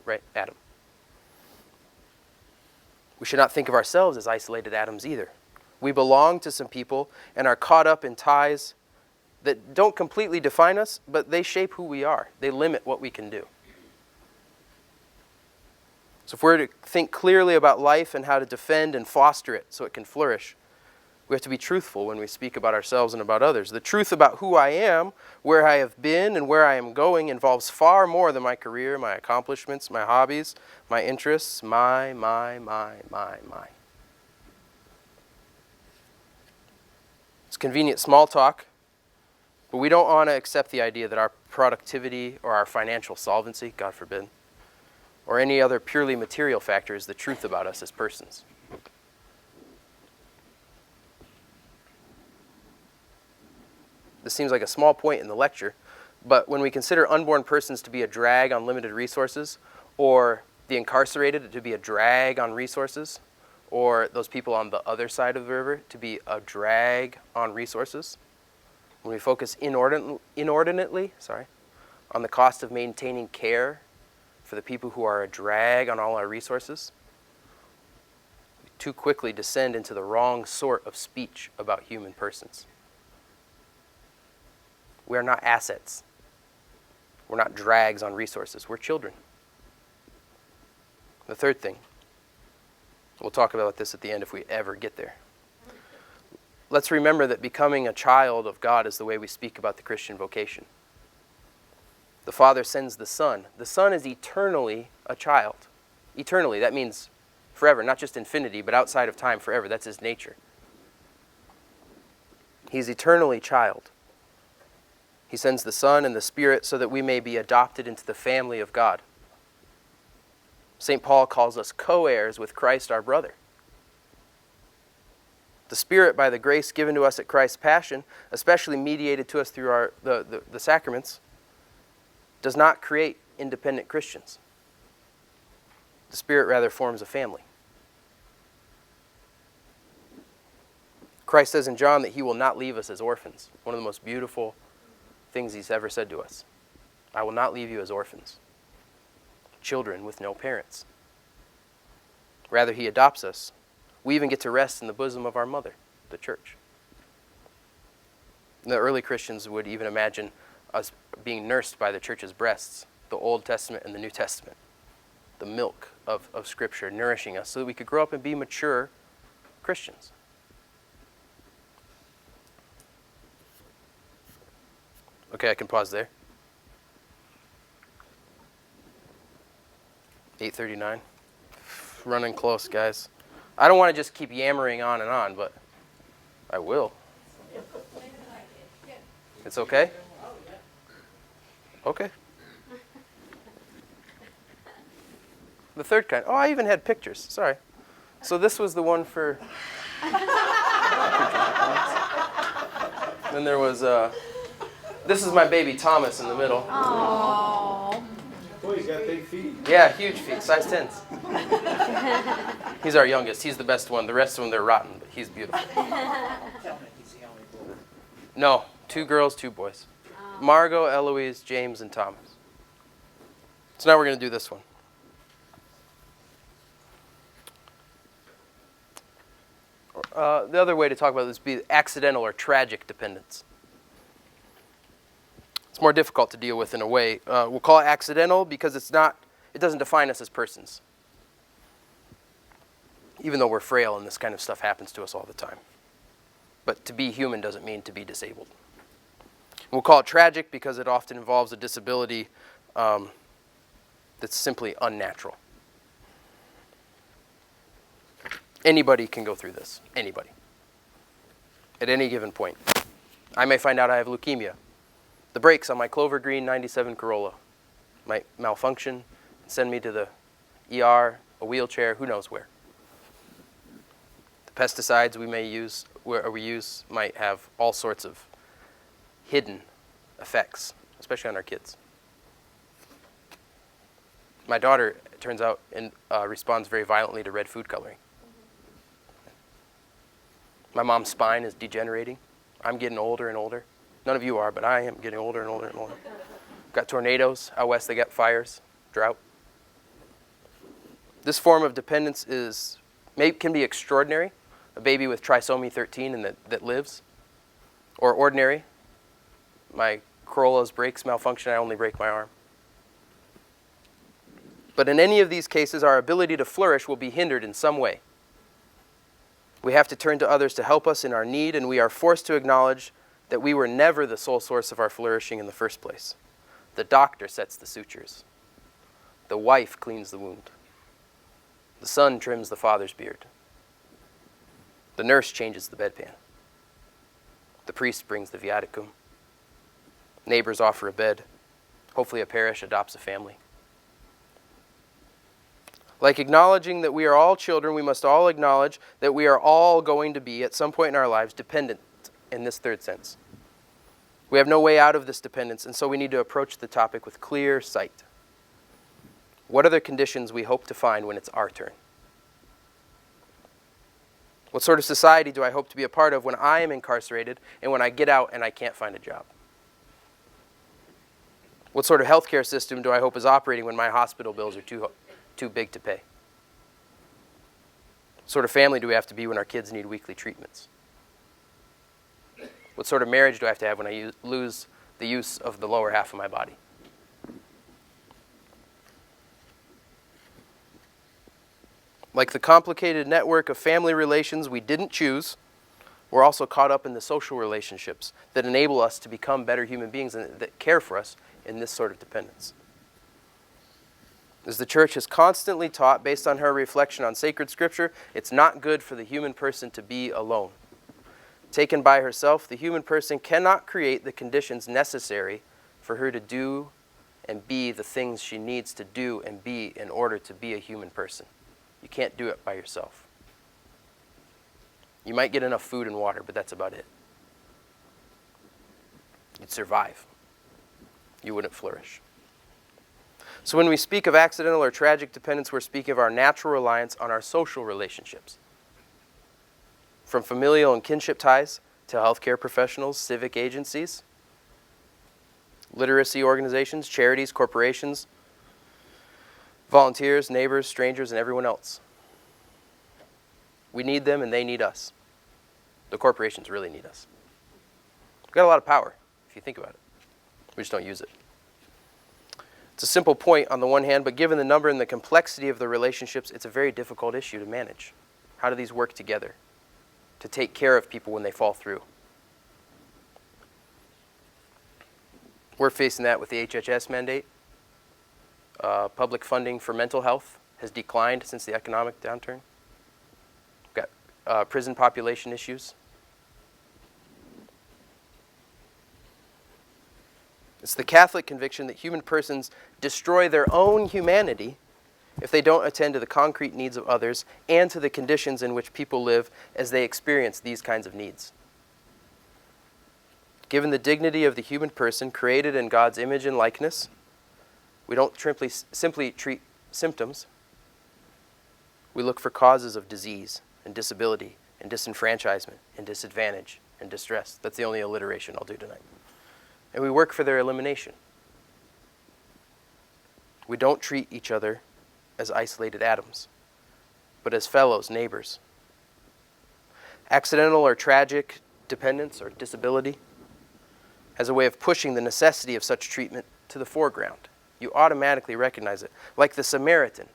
right? Atom. We should not think of ourselves as isolated atoms either. We belong to some people and are caught up in ties that don't completely define us, but they shape who we are. They limit what we can do. So if we're to think clearly about life and how to defend and foster it so it can flourish, we have to be truthful when we speak about ourselves and about others. The truth about who I am, where I have been, and where I am going involves far more than my career, my accomplishments, my hobbies, my interests, my. It's convenient small talk, but we don't want to accept the idea that our productivity or our financial solvency, God forbid, or any other purely material factor is the truth about us as persons. This seems like a small point in the lecture, but when we consider unborn persons to be a drag on limited resources, or the incarcerated to be a drag on resources, or those people on the other side of the river to be a drag on resources, when we focus inordinately on the cost of maintaining care for the people who are a drag on all our resources, we too quickly descend into the wrong sort of speech about human persons. We are not assets. We're not drags on resources. We're children. The third thing, we'll talk about this at the end if we ever get there. Let's remember that becoming a child of God is the way we speak about the Christian vocation. The Father sends the Son. The Son is eternally a child. Eternally, that means forever, not just infinity, but outside of time forever. That's his nature. He's eternally child. He sends the Son and the Spirit so that we may be adopted into the family of God. St. Paul calls us co-heirs with Christ our brother. The Spirit, by the grace given to us at Christ's passion, especially mediated to us through the sacraments, does not create independent Christians. The Spirit rather forms a family. Christ says in John that he will not leave us as orphans. One of the most beautiful things he's ever said to us. I will not leave you as orphans, children with no parents. Rather, he adopts us. We even get to rest in the bosom of our mother, the church. The early Christians would even imagine us being nursed by the church's breasts, the Old Testament and the New Testament, the milk of Scripture nourishing us so that we could grow up and be mature Christians. Okay, I can pause there. 8:39. Running close, guys. I don't want to just keep yammering on and on, but I will. It's okay? Okay. The third kind. Oh, I even had pictures. Sorry. So this was the one for... Then there was... This is my baby Thomas in the middle. Aww. Boy, he's got big feet. Yeah, huge feet, size 10s. He's our youngest. He's the best one. The rest of them, they're rotten, but he's beautiful. Tell me he's the only boy. No, 2 girls, 2 boys. Margot, Eloise, James, and Thomas. So now we're going to do this one. The other way to talk about this would be accidental or tragic dependence. It's more difficult to deal with in a way. We'll call it accidental because it doesn't define us as persons. Even though we're frail and this kind of stuff happens to us all the time. But to be human doesn't mean to be disabled. We'll call it tragic because it often involves a disability that's simply unnatural. Anybody can go through this. Anybody. At any given point. I may find out I have leukemia. The brakes on my Clover Green 97 Corolla might malfunction, send me to the ER, a wheelchair, who knows where. The pesticides we use might have all sorts of hidden effects, especially on our kids. My daughter, it turns out, responds very violently to red food coloring. My mom's spine is degenerating. I'm getting older and older. None of you are, but I am getting older and older and older. Got tornadoes. Out west, they got fires, drought. This form of dependence can be extraordinary. A baby with trisomy 13 and that lives. Or ordinary. My Corolla's brakes malfunction, I only break my arm. But in any of these cases, our ability to flourish will be hindered in some way. We have to turn to others to help us in our need, and we are forced to acknowledge that we were never the sole source of our flourishing in the first place. The doctor sets the sutures. The wife cleans the wound. The son trims the father's beard. The nurse changes the bedpan. The priest brings the viaticum. Neighbors offer a bed. Hopefully a parish adopts a family. Like acknowledging that we are all children, we must all acknowledge that we are all going to be, at some point in our lives, dependent in this third sense. We have no way out of this dependence, and so we need to approach the topic with clear sight. What are the conditions we hope to find when it's our turn? What sort of society do I hope to be a part of when I am incarcerated and when I get out and I can't find a job? What sort of healthcare system do I hope is operating when my hospital bills are too big to pay? What sort of family do we have to be when our kids need weekly treatments? What sort of marriage do I have to have when I lose the use of the lower half of my body? Like the complicated network of family relations we didn't choose, we're also caught up in the social relationships that enable us to become better human beings and that care for us in this sort of dependence. As the church has constantly taught, based on her reflection on sacred scripture, it's not good for the human person to be alone. Taken by herself, the human person cannot create the conditions necessary for her to do and be the things she needs to do and be in order to be a human person. You can't do it by yourself. You might get enough food and water, but that's about it. You'd survive. You wouldn't flourish. So when we speak of accidental or tragic dependence, we're speaking of our natural reliance on our social relationships. From familial and kinship ties to healthcare professionals, civic agencies, literacy organizations, charities, corporations, volunteers, neighbors, strangers, and everyone else. We need them and they need us. The corporations really need us. We've got a lot of power, if you think about it. We just don't use it. It's a simple point on the one hand, but given the number and the complexity of the relationships, it's a very difficult issue to manage. How do these work together to take care of people when they fall through? We're facing that with the HHS mandate. Public funding for mental health has declined since the economic downturn. We've got prison population issues. It's the Catholic conviction that human persons destroy their own humanity if they don't attend to the concrete needs of others and to the conditions in which people live as they experience these kinds of needs. Given the dignity of the human person created in God's image and likeness, we don't simply treat symptoms. We look for causes of disease and disability and disenfranchisement and disadvantage and distress. That's the only alliteration I'll do tonight. And we work for their elimination. We don't treat each other as isolated atoms, but as fellows, neighbors. Accidental or tragic dependence or disability has a way of pushing the necessity of such treatment to the foreground. You automatically recognize it. Like the Samaritan.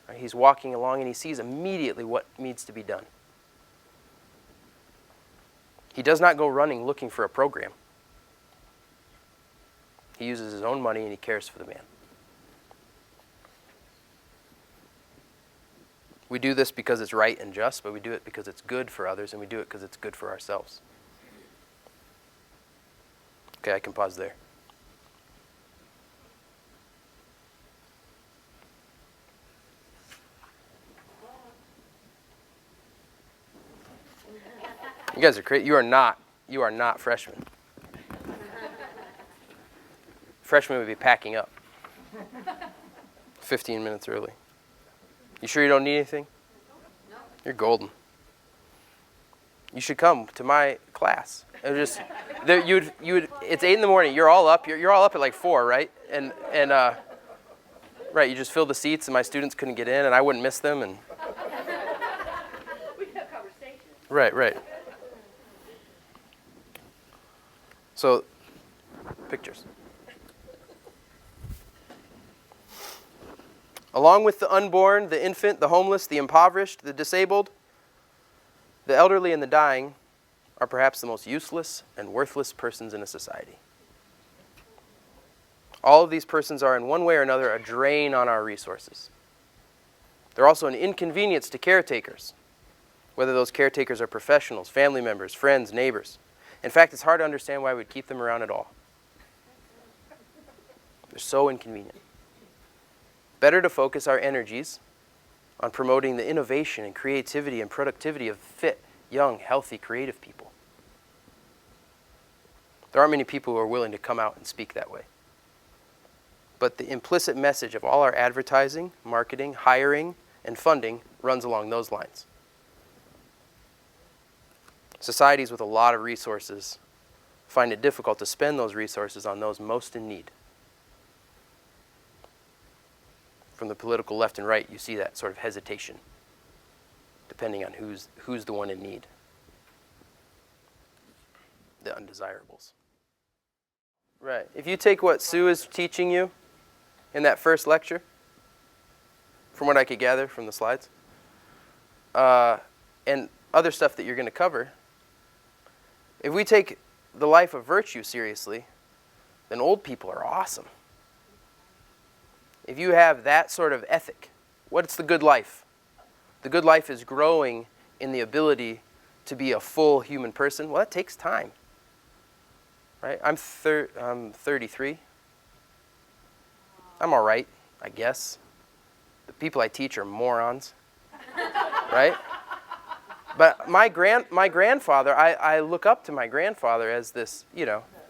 Right? He's walking along and he sees immediately what needs to be done. He does not go running looking for a program. He uses his own money and he cares for the man. We do this because it's right and just, but we do it because it's good for others, and we do it because it's good for ourselves. Okay, I can pause there. You guys are crazy. You are not freshmen. Freshmen would be packing up 15 minutes early. You sure you don't need anything? No. You're golden. You should come to my class. It was just, it's 8 in the morning. You're all up. You're all up at like 4, right? And right. You just fill the seats, and my students couldn't get in, and I wouldn't miss them. And We have conversations. right. So, pictures. Along with the unborn, the infant, the homeless, the impoverished, the disabled, the elderly, and the dying are perhaps the most useless and worthless persons in a society. All of these persons are in one way or another a drain on our resources. They're also an inconvenience to caretakers, whether those caretakers are professionals, family members, friends, neighbors. In fact, it's hard to understand why we'd keep them around at all. They're so inconvenient. Better to focus our energies on promoting the innovation and creativity and productivity of fit, young, healthy, creative people. There aren't many people who are willing to come out and speak that way. But the implicit message of all our advertising, marketing, hiring, and funding runs along those lines. Societies with a lot of resources find it difficult to spend those resources on those most in need. From the political left and right, you see that sort of hesitation, depending on who's the one in need. The undesirables. Right. If you take what Sue is teaching you in that first lecture, from what I could gather from the slides, and other stuff that you're going to cover, if we take the life of virtue seriously, then old people are awesome. If you have that sort of ethic, what's the good life? The good life is growing in the ability to be a full human person. Well, that takes time. Right? I'm 33. I'm all right, I guess. The people I teach are morons. Right? But my grandfather, I look up to my grandfather as this, I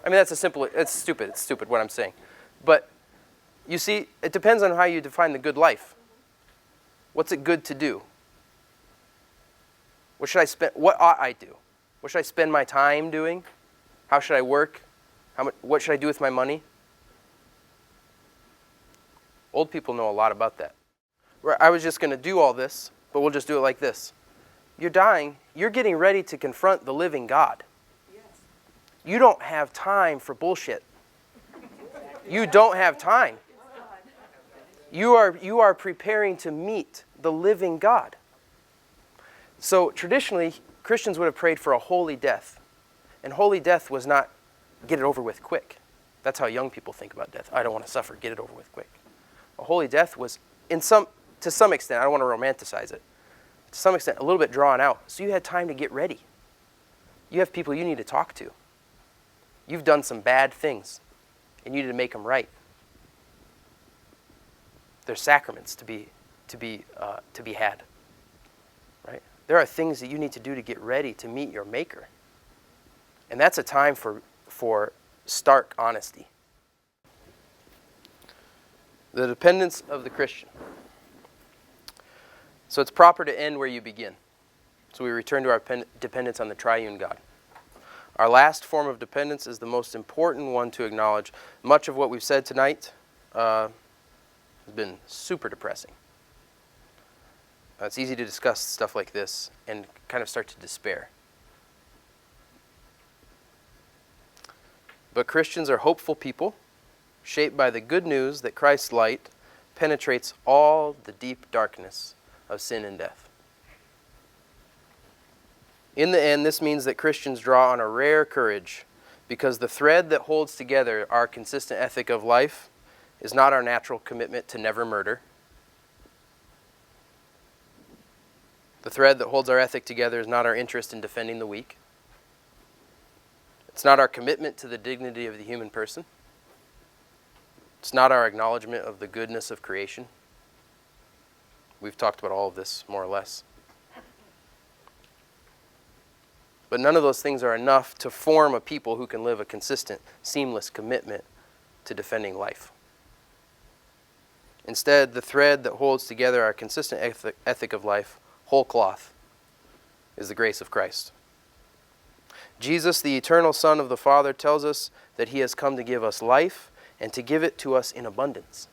mean, it's stupid what I'm saying. But you see, it depends on how you define the good life. What's it good to do? What ought I do? What should I spend my time doing? How should I work? What should I do with my money? Old people know a lot about that. I was just going to do all this, but we'll just do it like this. You're dying. You're getting ready to confront the living God. Yes. You don't have time for bullshit. You don't have time. You are preparing to meet the living God. So traditionally, Christians would have prayed for a holy death. And holy death was not get it over with quick. That's how young people think about death. I don't want to suffer, get it over with quick. A holy death was, to some extent, I don't want to romanticize it, to some extent, a little bit drawn out. So you had time to get ready. You have people you need to talk to. You've done some bad things, and you need to make them right. There's sacraments to be had. Right? There are things that you need to do to get ready to meet your Maker. And that's a time for stark honesty. The dependence of the Christian. So it's proper to end where you begin. So we return to our dependence on the triune God. Our last form of dependence is the most important one to acknowledge. Much of what we've said tonight has been super depressing. It's easy to discuss stuff like this and kind of start to despair. But Christians are hopeful people, shaped by the good news that Christ's light penetrates all the deep darkness of sin and death. In the end, this means that Christians draw on a rare courage, because the thread that holds together our consistent ethic of life is not our natural commitment to never murder. The thread that holds our ethic together is not our interest in defending the weak. It's not our commitment to the dignity of the human person. It's not our acknowledgement of the goodness of creation. We've talked about all of this, more or less. But none of those things are enough to form a people who can live a consistent, seamless commitment to defending life. Instead, the thread that holds together our consistent ethic of life, whole cloth, is the grace of Christ. Jesus, the eternal Son of the Father, tells us that he has come to give us life and to give it to us in abundance.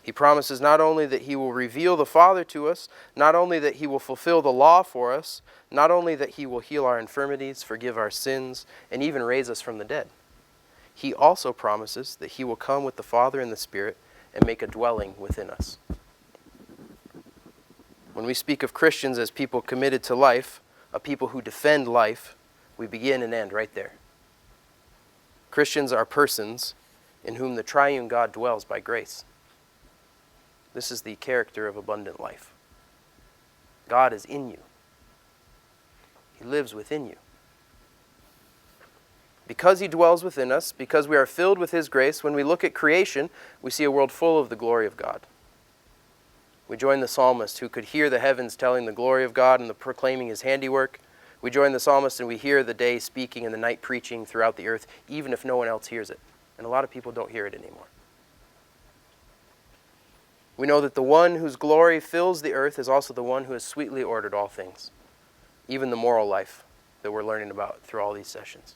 He promises not only that he will reveal the Father to us, not only that he will fulfill the law for us, not only that he will heal our infirmities, forgive our sins, and even raise us from the dead. He also promises that he will come with the Father and the Spirit and make a dwelling within us. When we speak of Christians as people committed to life, a people who defend life, we begin and end right there. Christians are persons in whom the triune God dwells by grace. This is the character of abundant life. God is in you. He lives within you. Because he dwells within us, because we are filled with his grace, when we look at creation, we see a world full of the glory of God. We join the psalmist who could hear the heavens telling the glory of God and proclaiming his handiwork. We join the psalmist and we hear the day speaking and the night preaching throughout the earth, even if no one else hears it. And a lot of people don't hear it anymore. We know that the one whose glory fills the earth is also the one who has sweetly ordered all things, even the moral life that we're learning about through all these sessions,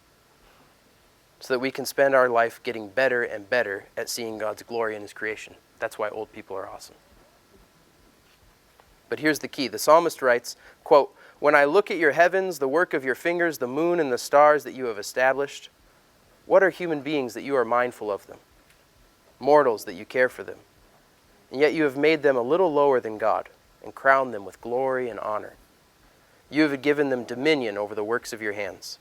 so that we can spend our life getting better and better at seeing God's glory in his creation. That's why old people are awesome. But here's the key. The psalmist writes, quote, "When I look at your heavens, the work of your fingers, the moon and the stars that you have established, what are human beings that you are mindful of them? Mortals that you care for them. And yet you have made them a little lower than God and crowned them with glory and honor. You have given them dominion over the works of your hands."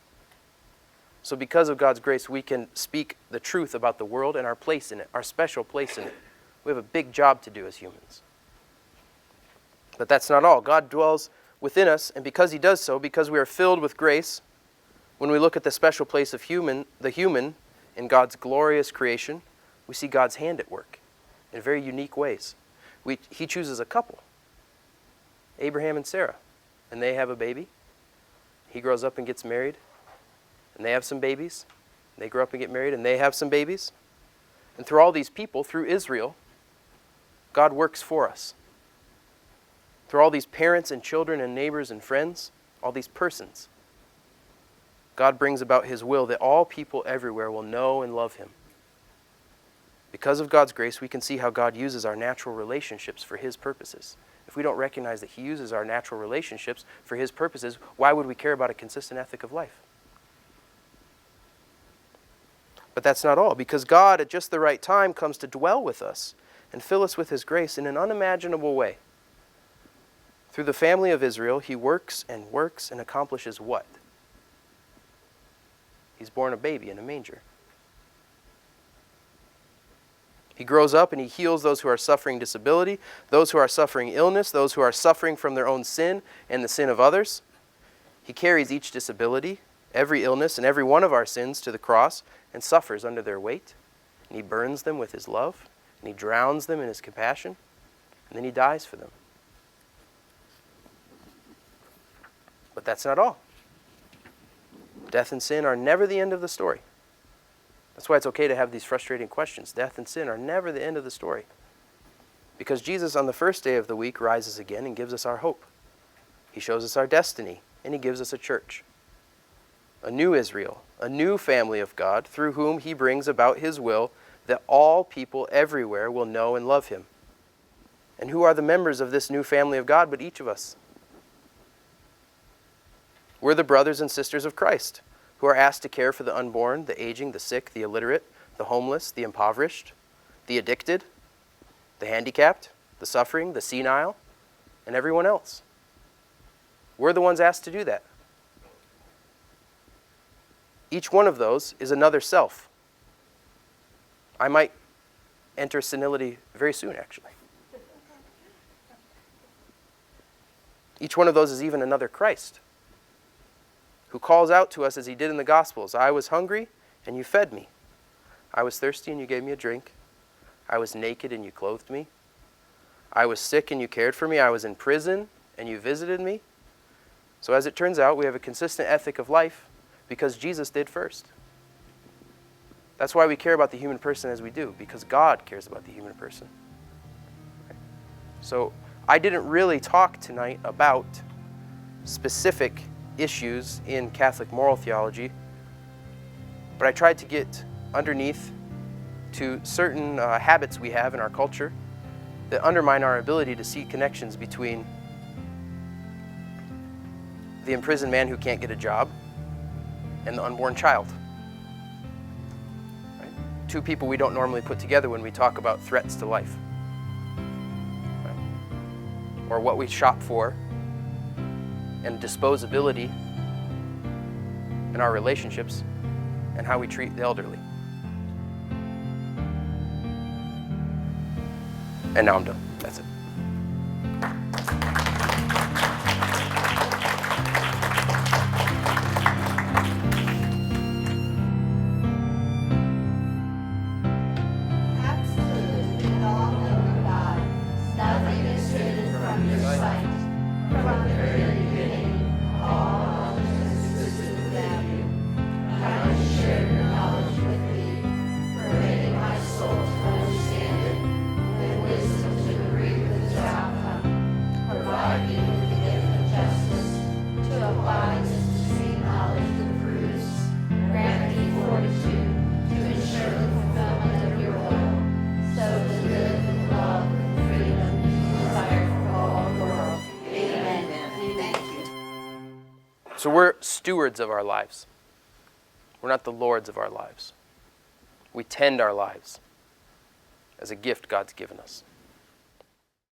So because of God's grace, we can speak the truth about the world and our place in it, our special place in it. We have a big job to do as humans. But that's not all. God dwells within us, and because he does so, because we are filled with grace, when we look at the special place of the human in God's glorious creation, we see God's hand at work in very unique ways. He chooses a couple, Abraham and Sarah, and they have a baby. He grows up and gets married, and they have some babies. They grow up and get married, and they have some babies. And through all these people, through Israel, God works for us. Through all these parents and children and neighbors and friends, all these persons, God brings about his will that all people everywhere will know and love him. Because of God's grace, we can see how God uses our natural relationships for his purposes. If we don't recognize that he uses our natural relationships for his purposes, why would we care about a consistent ethic of life? But that's not all, because God, at just the right time, comes to dwell with us and fill us with his grace in an unimaginable way. Through the family of Israel, he works and accomplishes what? He's born a baby in a manger. He grows up and he heals those who are suffering disability, those who are suffering illness, those who are suffering from their own sin and the sin of others. He carries each disability, every illness, and every one of our sins to the cross and suffers under their weight. And he burns them with his love, and he drowns them in his compassion, and then he dies for them. But that's not all. Death and sin are never the end of the story. That's why it's okay to have these frustrating questions. Death and sin are never the end of the story. Because Jesus on the first day of the week rises again and gives us our hope. He shows us our destiny, and he gives us a church. A new Israel, a new family of God, through whom he brings about his will that all people everywhere will know and love him. And who are the members of this new family of God but each of us? We're the brothers and sisters of Christ, who are asked to care for the unborn, the aging, the sick, the illiterate, the homeless, the impoverished, the addicted, the handicapped, the suffering, the senile, and everyone else. We're the ones asked to do that. Each one of those is another self. I might enter senility very soon, actually. Each one of those is even another Christ, who calls out to us as he did in the Gospels, I was hungry and you fed me. I was thirsty and you gave me a drink. I was naked and you clothed me. I was sick and you cared for me. I was in prison and you visited me. So as it turns out, we have a consistent ethic of life because Jesus did first. That's why we care about the human person as we do, because God cares about the human person. So I didn't really talk tonight about specific issues in Catholic moral theology, but I tried to get underneath to certain habits we have in our culture that undermine our ability to see connections between the imprisoned man who can't get a job and the unborn child. Right? Two people we don't normally put together when we talk about threats to life. Right? Or what we shop for and disposability in our relationships and how we treat the elderly. And now I'm done. That's it. Absolute and all-knowing God, nothing is hidden from your sight. From the very beginning, all knowledge existed without you. Kindly share your knowledge with me, permitting my soul to understand it, and wisdom to agree with its outcome. Provide me with the gift of justice, to apply this distinct knowledge to fruits. Grant me fortitude to ensure the fulfillment of your will, so to live in love and freedom, desired for all the world. Amen. Thank you. So we're stewards of our lives. We're not the lords of our lives. We tend our lives as a gift God's given us.